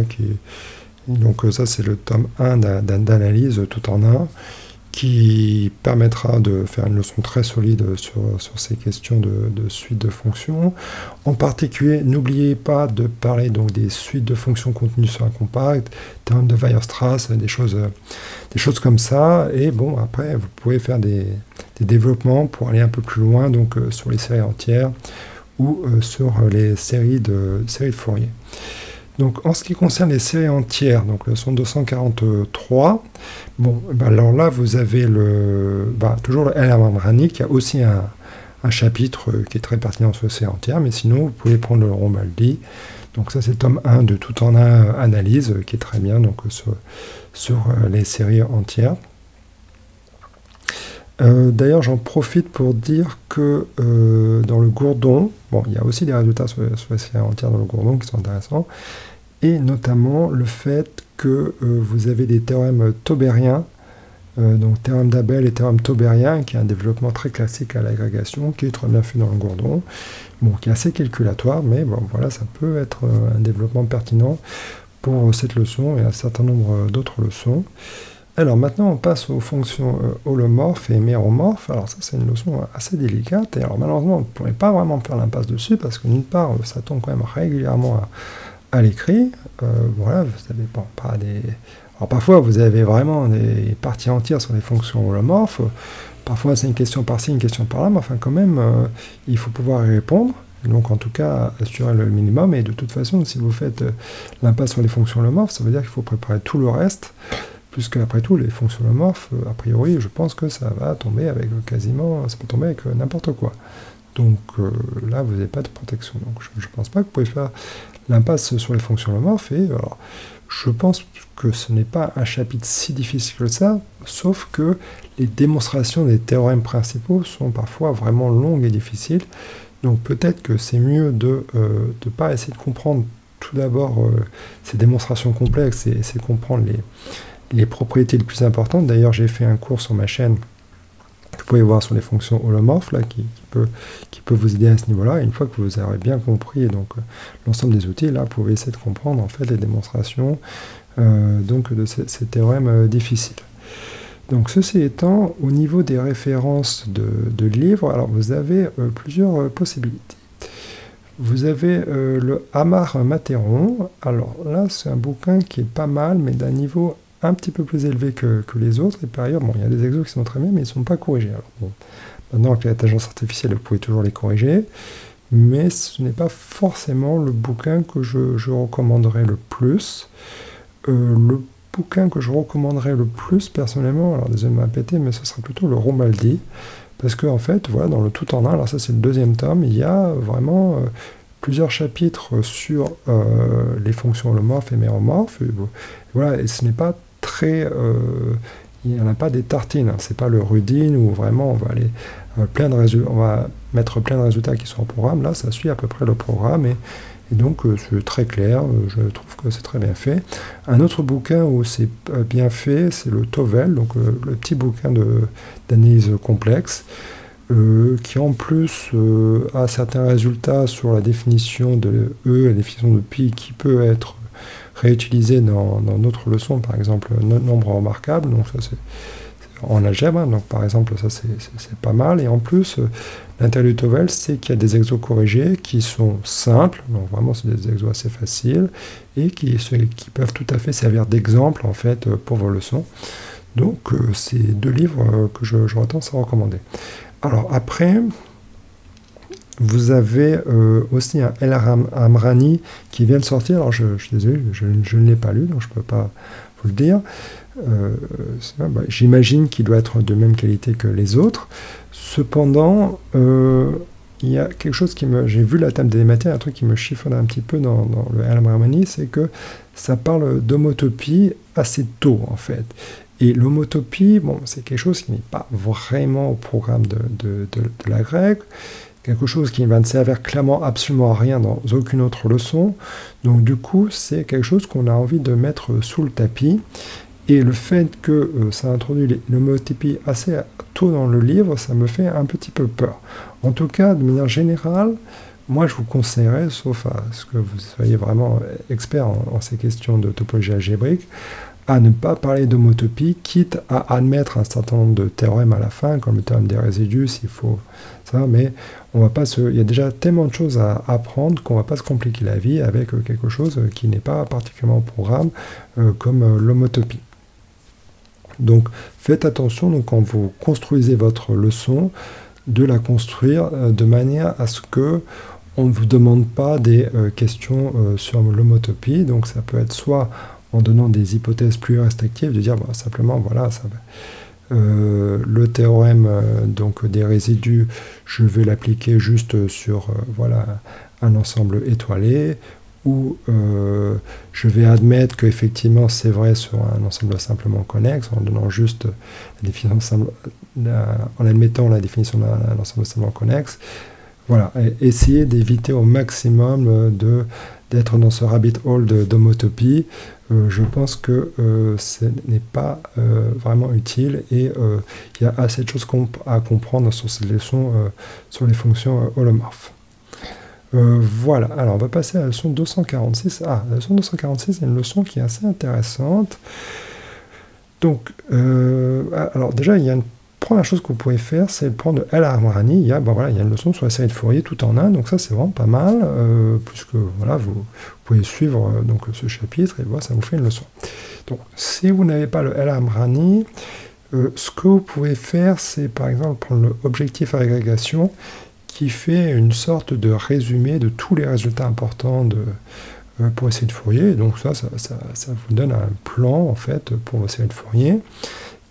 donc ça, c'est le tome 1 d'analyse tout en un, qui permettra de faire une leçon très solide sur ces questions de suite de fonctions. En particulier, n'oubliez pas de parler donc des suites de fonctions contenues sur un compact, théorème de Weierstrass, des choses comme ça. Et bon, après, vous pouvez faire des développements pour aller un peu plus loin, donc sur les séries entières ou sur les séries de Fourier. Donc, en ce qui concerne les séries entières, donc leçon 243, bon, ben alors là, vous avez toujours le El-Amrani qui a aussi un chapitre qui est très pertinent sur les séries entières, mais sinon, vous pouvez prendre le Rombaldi. Donc ça, c'est le tome 1 de tout en un analyse, qui est très bien donc, sur les séries entières. D'ailleurs, j'en profite pour dire que dans le Gourdon, bon, il y a aussi des résultats sur les séries entières dans le Gourdon qui sont intéressants, et notamment le fait que vous avez des théorèmes taubériens, donc théorème d'Abel et théorème taubérien, qui est un développement très classique à l'agrégation, qui est très bien fait dans le Gourdon, bon, qui est assez calculatoire, mais bon, voilà, ça peut être un développement pertinent pour cette leçon et un certain nombre d'autres leçons. Alors maintenant, on passe aux fonctions holomorphes et méromorphes. Alors ça, c'est une leçon assez délicate. Et alors malheureusement, on ne pourrait pas vraiment faire l'impasse dessus, parce que d'une part, ça tombe quand même régulièrement à l'écrit. Voilà, vous avez pas des... Alors parfois, vous avez vraiment des parties entières sur les fonctions holomorphes. Parfois, c'est une question par-ci, une question par-là, mais enfin, quand même, il faut pouvoir y répondre. Donc, en tout cas, assurer le minimum. Et de toute façon, si vous faites l'impasse sur les fonctions holomorphes, ça veut dire qu'il faut préparer tout le reste, puisque, après tout, les fonctions holomorphes, a priori, je pense que ça va tomber avec quasiment... Ça peut tomber avec n'importe quoi. Donc, là, vous n'avez pas de protection. Donc, je ne pense pas que vous pouvez faire l'impasse sur les fonctions holomorphes. Et alors, je pense que ce n'est pas un chapitre si difficile que ça, sauf que les démonstrations des théorèmes principaux sont parfois vraiment longues et difficiles. Donc peut-être que c'est mieux de ne pas essayer de comprendre tout d'abord ces démonstrations complexes et essayer de comprendre les propriétés les plus importantes. D'ailleurs, j'ai fait un cours sur ma chaîne que vous pouvez voir sur les fonctions holomorphes, là, qui peut vous aider à ce niveau-là. Et une fois que vous aurez bien compris l'ensemble des outils, là, vous pouvez essayer de comprendre en fait les démonstrations donc de ces théorèmes difficiles. Donc ceci étant, au niveau des références de livres, alors vous avez plusieurs possibilités. Vous avez le Hamar-Mathéron. Alors là, c'est un bouquin qui est pas mal, mais d'un niveau un petit peu plus élevé que les autres. Et par ailleurs, bon, il y a des exos qui sont très bien, mais ils ne sont pas corrigés. Alors, bon, maintenant, avec l'intelligence artificielle, vous pouvez toujours les corriger, mais ce n'est pas forcément le bouquin que je recommanderais le plus. Le bouquin que je recommanderais le plus personnellement, alors désolé de me répéter, mais ce sera plutôt le Romaldi, parce que en fait, voilà, dans le tout en un, alors ça c'est le deuxième tome, il y a vraiment plusieurs chapitres sur les fonctions holomorphes et méromorphes, et voilà, et ce n'est pas très, il n'y en a pas des tartines, hein, c'est pas le Rudin où vraiment on va aller on va mettre plein de résultats qui sont en programme, là ça suit à peu près le programme, et donc c'est très clair, je trouve que c'est très bien fait. Un autre bouquin où c'est bien fait, c'est le Tovel, donc le petit bouquin d'analyse complexe, qui en plus a certains résultats sur la définition de E, la définition de pi, qui peut être réutilisé dans d'autres leçons, par exemple nombre remarquable, donc ça c'est en algèbre, hein, donc par exemple ça c'est pas mal, et en plus l'intérêt du Tovel c'est qu'il y a des exos corrigés qui sont simples, donc vraiment c'est des exos assez faciles, et qui peuvent tout à fait servir d'exemple en fait pour vos leçons. Donc c'est deux livres que j'aurais tendance à recommander. Alors après, vous avez aussi un El Amrani qui vient de sortir, alors je suis désolé, je ne l'ai pas lu, donc je ne peux pas vous le dire. J'imagine qu'il doit être de même qualité que les autres. Cependant, il y a quelque chose j'ai vu la table des matières, un truc qui me chiffonne un petit peu dans le El Amrani, c'est que ça parle d'homotopie assez tôt en fait. Et l'homotopie, bon, c'est quelque chose qui n'est pas vraiment au programme de la grecque, quelque chose qui va ne servir clairement absolument à rien dans aucune autre leçon. Donc du coup, c'est quelque chose qu'on a envie de mettre sous le tapis. Et le fait que ça introduit l'homotopie assez tôt dans le livre, ça me fait un petit peu peur. En tout cas, de manière générale, moi je vous conseillerais, sauf à ce que vous soyez vraiment expert en ces questions de topologie algébrique, à ne pas parler d'homotopie, quitte à admettre un certain nombre de théorèmes à la fin, comme le théorème des résidus, s'il faut ça, mais on va pas il y a déjà tellement de choses à apprendre qu'on ne va pas se compliquer la vie avec quelque chose qui n'est pas particulièrement au programme, comme l'homotopie. Donc faites attention donc, quand vous construisez votre leçon, de la construire de manière à ce que on ne vous demande pas des questions sur l'homotopie. Donc ça peut être soit en donnant des hypothèses plus restrictives, de dire bah, simplement voilà, le théorème donc des résidus, je vais l'appliquer juste sur voilà, un ensemble étoilé, où je vais admettre qu'effectivement c'est vrai sur un ensemble simplement connexe, en donnant juste la définition en admettant la définition d'un ensemble simplement connexe. Voilà, essayer d'éviter au maximum d'être dans ce rabbit hole d'homotopie. Je pense que ce n'est pas vraiment utile, et il y a assez de choses à comprendre sur ces leçons sur les fonctions holomorphes. Voilà, alors on va passer à la leçon 246. Ah, la leçon 246 est une leçon qui est assez intéressante. Donc, alors déjà, il y a une première chose que vous pouvez faire, c'est prendre le El Amrani. Il y a une leçon sur la série de Fourier tout en un, donc ça c'est vraiment pas mal, puisque voilà, vous pouvez suivre donc ce chapitre et voilà, ça vous fait une leçon. Donc si vous n'avez pas le El Amrani, ce que vous pouvez faire, c'est par exemple prendre l'objectif agrégation qui fait une sorte de résumé de tous les résultats importants pour essayer de Fourier. Et donc ça vous donne un plan en fait pour vos séries de Fourier.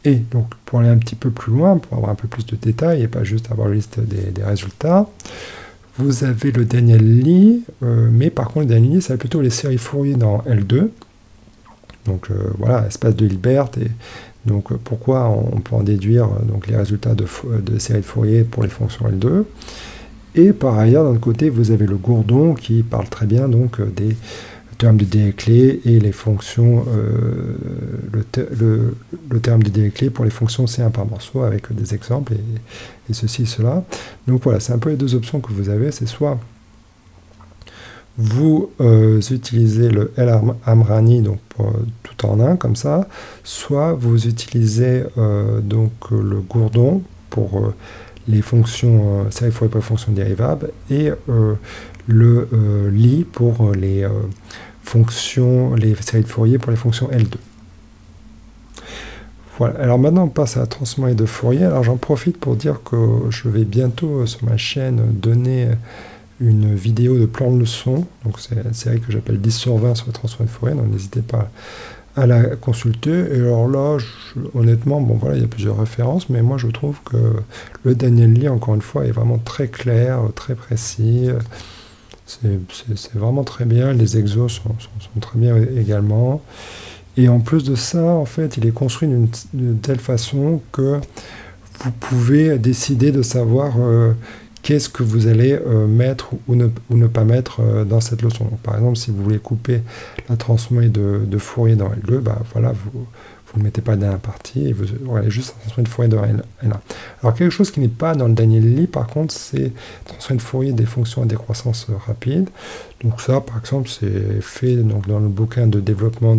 Et donc pour aller un petit peu plus loin, pour avoir un peu plus de détails et pas juste avoir la liste des résultats, vous avez le Daniel Lee, mais par contre le Daniel Lee, ça va plutôt les séries Fourier dans L2. Donc voilà, espace de Hilbert. Et donc pourquoi on peut en déduire donc, les résultats de séries de Fourier pour les fonctions L2. Et par ailleurs, d'un côté, vous avez le Gourdon qui parle très bien donc des termes de délai clé et les fonctions, le terme de délai clé pour les fonctions C1 par morceau avec des exemples et ceci et cela. Donc voilà, c'est un peu les deux options que vous avez. C'est soit vous utilisez le El Amrani donc tout en un comme ça, soit vous utilisez donc le Gourdon pour les fonctions série Fourier pour les fonctions dérivables et le Lie pour les séries de Fourier pour les fonctions L2. Voilà, alors maintenant on passe à la transformée de Fourier. Alors j'en profite pour dire que je vais bientôt sur ma chaîne donner une vidéo de plan de leçon. Donc c'est une série que j'appelle 10 sur 20 sur la transformée de Fourier, donc n'hésitez pas à la consulter. Et alors là, honnêtement, bon voilà, il y a plusieurs références, mais moi je trouve que le Daniel Lee, encore une fois, est vraiment très clair, très précis. C'est vraiment très bien, les exos sont très bien également. Et en plus de ça, en fait, il est construit d'une telle façon que vous pouvez décider de savoir qu'est-ce que vous allez mettre ou ne pas mettre dans cette leçon. Donc, par exemple, si vous voulez couper la transformée de Fourier dans L2, bah, voilà, vous ne mettez pas dans la partie et vous allez juste la transformée de Fourier dans L1. Alors, quelque chose qui n'est pas dans le Daniel Lee, par contre, c'est la transformée de Fourier des fonctions à décroissance rapide. Donc ça, par exemple, c'est fait donc, dans le bouquin de développement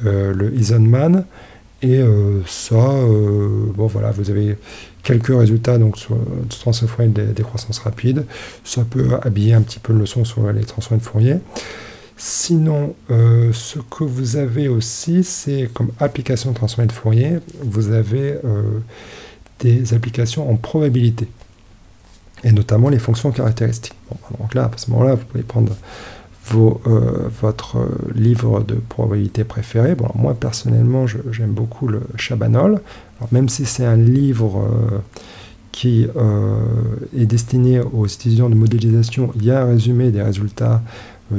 le Eisenman. Et bon voilà, vous avez quelques résultats donc, sur la transformée de Fourier des décroissances rapides. Ça peut habiller un petit peu une leçon sur les transformées de Fourier. Sinon, ce que vous avez aussi, c'est comme application de transformée de Fourier, vous avez des applications en probabilité, et notamment les fonctions caractéristiques. Bon, donc là, à ce moment-là, vous pouvez prendre votre livre de probabilité préféré. Bon, alors moi, personnellement, j'aime beaucoup le Chabanol. Alors, même si c'est un livre qui est destiné aux étudiants de modélisation, il y a un résumé des résultats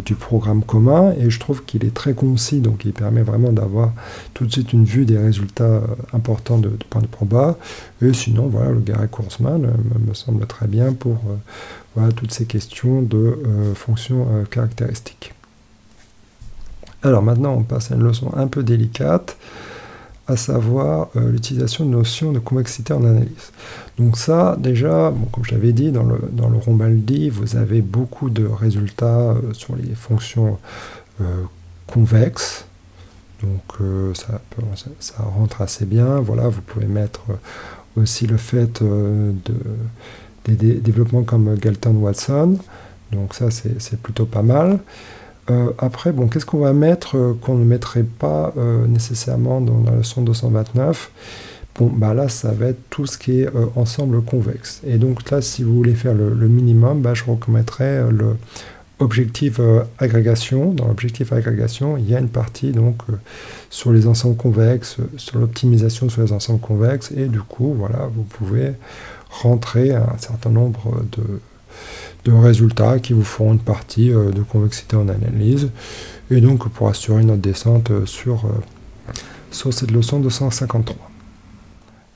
du programme commun, et je trouve qu'il est très concis, donc il permet vraiment d'avoir tout de suite une vue des résultats importants de point de proba. Et sinon, voilà, le Garey-Kurzmann me semble très bien pour voilà, toutes ces questions de fonctions caractéristiques. Alors maintenant, on passe à une leçon un peu délicate, à savoir l'utilisation de notions de convexité en analyse. Donc ça, déjà, bon, comme je l'avais dit, dans le Rombaldi, vous avez beaucoup de résultats sur les fonctions convexes. Donc ça rentre assez bien. Voilà, vous pouvez mettre aussi le fait des développements comme Galton-Watson. Donc ça, c'est plutôt pas mal. Après, bon, qu'est-ce qu'on va mettre qu'on ne mettrait pas nécessairement dans la leçon 229? Bon, bah là, ça va être tout ce qui est ensemble convexe. Et donc là, si vous voulez faire le minimum, bah, je recommettrais le objectif agrégation. Dans l'objectif agrégation, il y a une partie donc sur les ensembles convexes, sur l'optimisation sur les ensembles convexes, et du coup, voilà, vous pouvez rentrer un certain nombre de résultats qui vous feront une partie de convexité en analyse, et donc pour assurer notre descente sur cette leçon 253.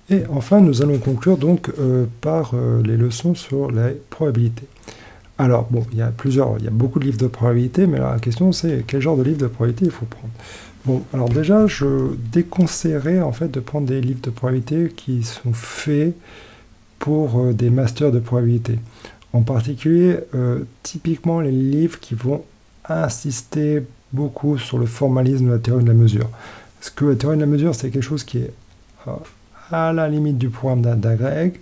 Et enfin, nous allons conclure donc par les leçons sur la probabilité. Alors, bon, il y a beaucoup de livres de probabilité, mais la question c'est quel genre de livre de probabilité il faut prendre. Bon, alors déjà, je déconseillerais en fait de prendre des livres de probabilité qui sont faits pour des masters de probabilité. En particulier, typiquement les livres qui vont insister beaucoup sur le formalisme de la théorie de la mesure. Parce que la théorie de la mesure, c'est quelque chose qui est à la limite du programme d'agrég,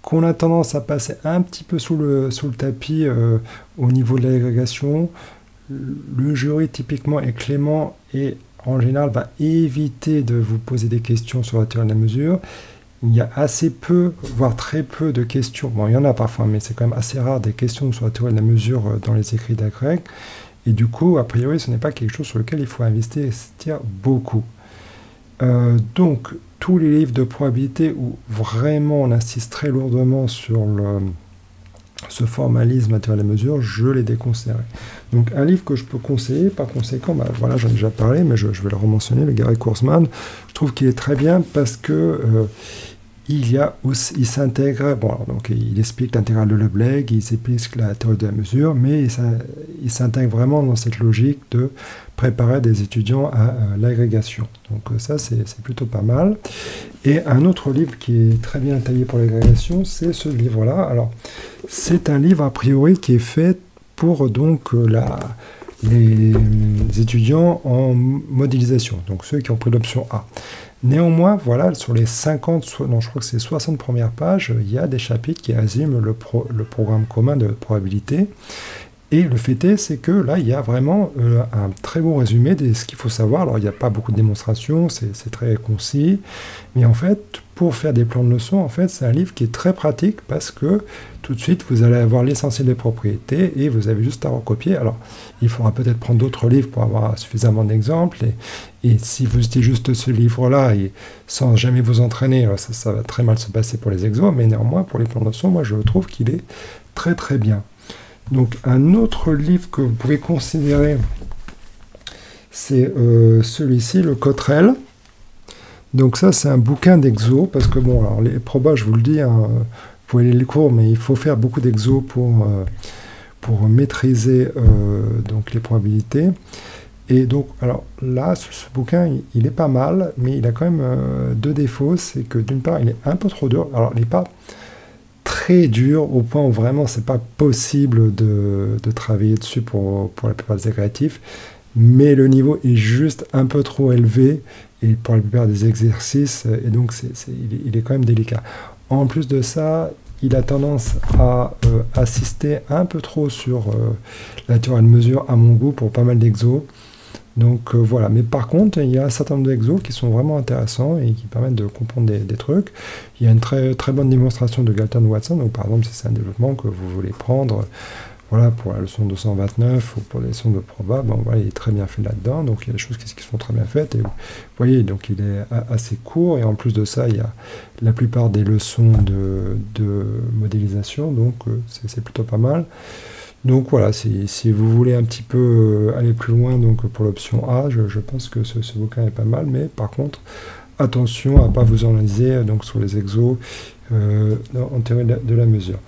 qu'on a tendance à passer un petit peu sous le tapis au niveau de l'agrégation. Le jury typiquement est clément et en général va éviter de vous poser des questions sur la théorie de la mesure. Il y a assez peu, voire très peu de questions, bon il y en a parfois, mais c'est quand même assez rare des questions sur la théorie de la mesure dans les écrits d'agrég. Et du coup, a priori, ce n'est pas quelque chose sur lequel il faut investir beaucoup. Donc, tous les livres de probabilité où vraiment on insiste très lourdement sur ce formalisme à théorie de la mesure, je les déconseillerais. Donc, un livre que je peux conseiller, par conséquent, voilà, j'en ai déjà parlé, mais je vais le rementionner, le Gary Kurzman. Je trouve qu'il est très bien parce que il s'intègre, bon, donc il explique l'intégrale de Lebesgue, il explique la théorie de la mesure, mais il s'intègre vraiment dans cette logique de préparer des étudiants à l'agrégation. Donc ça, c'est plutôt pas mal. Et un autre livre qui est très bien taillé pour l'agrégation, c'est ce livre-là. Alors, c'est un livre, a priori, qui est fait pour donc les étudiants en modélisation, donc ceux qui ont pris l'option A. Néanmoins, voilà, sur les 50, non, je crois que c'est 60 premières pages, il y a des chapitres qui résument le programme commun de probabilité. Et le fait est, c'est que là, il y a vraiment un très bon résumé de ce qu'il faut savoir. Alors, il n'y a pas beaucoup de démonstrations, c'est très concis. Mais en fait, pour faire des plans de leçons, en fait, c'est un livre qui est très pratique parce que tout de suite, vous allez avoir l'essentiel des propriétés et vous avez juste à recopier. Alors, il faudra peut-être prendre d'autres livres pour avoir suffisamment d'exemples. Et si vous utilisez juste ce livre-là et sans jamais vous entraîner, ça va très mal se passer pour les exos. Mais néanmoins, pour les plans de leçons, moi, je trouve qu'il est très très bien. Donc, un autre livre que vous pouvez considérer, c'est celui-ci, le Cottrell. Donc ça, c'est un bouquin d'exo, parce que bon, alors les probas, je vous le dis, hein, vous pouvez aller les cours, mais il faut faire beaucoup d'exo pour maîtriser donc les probabilités. Et donc, alors là, ce bouquin, il est pas mal, mais il a quand même deux défauts. C'est que d'une part, il est un peu trop dur. Alors, il n'est pas très dur au point où vraiment c'est pas possible de travailler dessus pour la plupart des créatifs, mais le niveau est juste un peu trop élevé et pour la plupart des exercices, et donc il est quand même délicat. En plus de ça, il a tendance à assister un peu trop sur la théorie de mesure à mon goût pour pas mal d'exos. Donc voilà, mais par contre, il y a un certain nombre d'exos qui sont vraiment intéressants et qui permettent de comprendre des trucs. Il y a une très, très bonne démonstration de Galton Watson, donc par exemple, si c'est un développement que vous voulez prendre, voilà, pour la leçon 229 ou pour les leçons de proba, bon, voilà, il est très bien fait là-dedans, donc il y a des choses qui sont très bien faites, et vous voyez, donc il est assez court, et en plus de ça, il y a la plupart des leçons de modélisation, donc c'est plutôt pas mal. Donc voilà, si vous voulez un petit peu aller plus loin, donc pour l'option A, je pense que ce bouquin est pas mal, mais par contre, attention à ne pas vous enliser donc sur les exos en théorie de la mesure.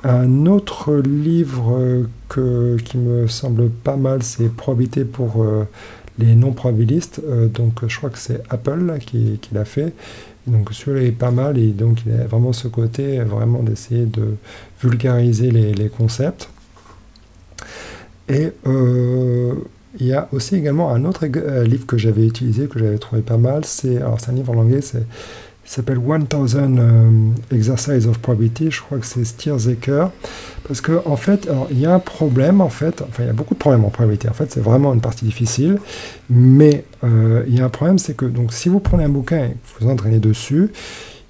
Un autre livre qui me semble pas mal, c'est Probabilité pour les non-probabilistes. Donc je crois que c'est Apple qui l'a fait. Donc celui-là est pas mal, et donc il a vraiment ce côté vraiment d'essayer de vulgariser les concepts. Et il y a aussi également un autre livre que j'avais utilisé, que j'avais trouvé pas mal. C'est un livre en anglais, il s'appelle 1000 Exercises of Probability. Je crois que c'est Stierzeker. Parce que en fait, alors, il y a un problème, en fait. Enfin, il y a beaucoup de problèmes en probabilité. En fait, c'est vraiment une partie difficile. Mais il y a un problème, c'est que donc, si vous prenez un bouquin et que vous vous entraînez dessus,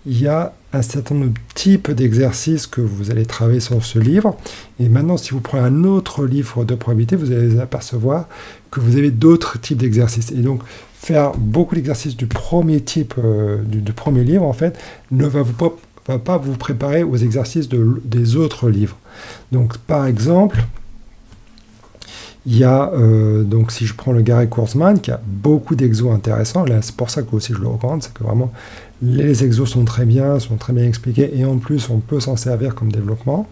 il y a un certain nombre de types d'exercices que vous allez travailler sur ce livre. Et maintenant, si vous prenez un autre livre de probabilité, vous allez apercevoir que vous avez d'autres types d'exercices. Et donc, faire beaucoup d'exercices du premier type, du premier livre, en fait, ne va pas vous préparer aux exercices des autres livres. Donc, par exemple, il y a, donc si je prends le Gary Kurzman, qui a beaucoup d'exos intéressants, là c'est pour ça que aussi je le recommande, c'est que vraiment les exos sont très bien expliqués, et en plus on peut s'en servir comme développement.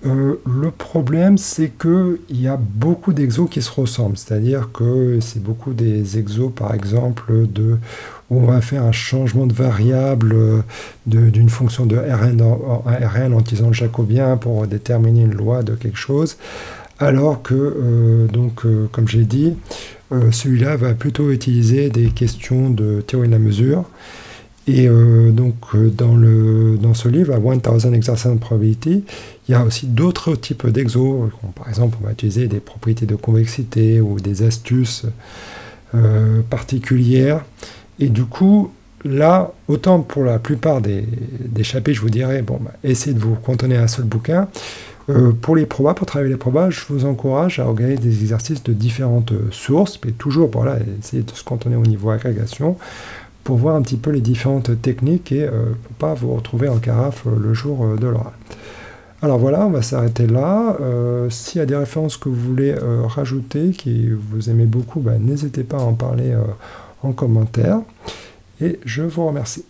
Le problème, c'est qu'il y a beaucoup d'exos qui se ressemblent, c'est-à-dire que c'est beaucoup des exos, par exemple, où on va faire un changement de variable d'une fonction de Rn en Rn en utilisant le jacobien pour déterminer une loi de quelque chose, alors que, comme j'ai dit, celui-là va plutôt utiliser des questions de théorie de la mesure. Et dans ce livre, à 1000 Exercises de Probability, il y a aussi d'autres types d'exos. Par exemple, on va utiliser des propriétés de convexité ou des astuces particulières. Et du coup, là, autant pour la plupart des chapitres, je vous dirais, essayez de vous cantonner à un seul bouquin. Pour les probas, pour travailler les probas, je vous encourage à organiser des exercices de différentes sources, mais toujours, essayer de se cantonner au niveau agrégation, pour voir un petit peu les différentes techniques et pour pas vous retrouver en carafe le jour de l'oral. Alors voilà, on va s'arrêter là. S'il y a des références que vous voulez rajouter, qui vous aimez beaucoup, n'hésitez pas à en parler en commentaire. Et je vous remercie.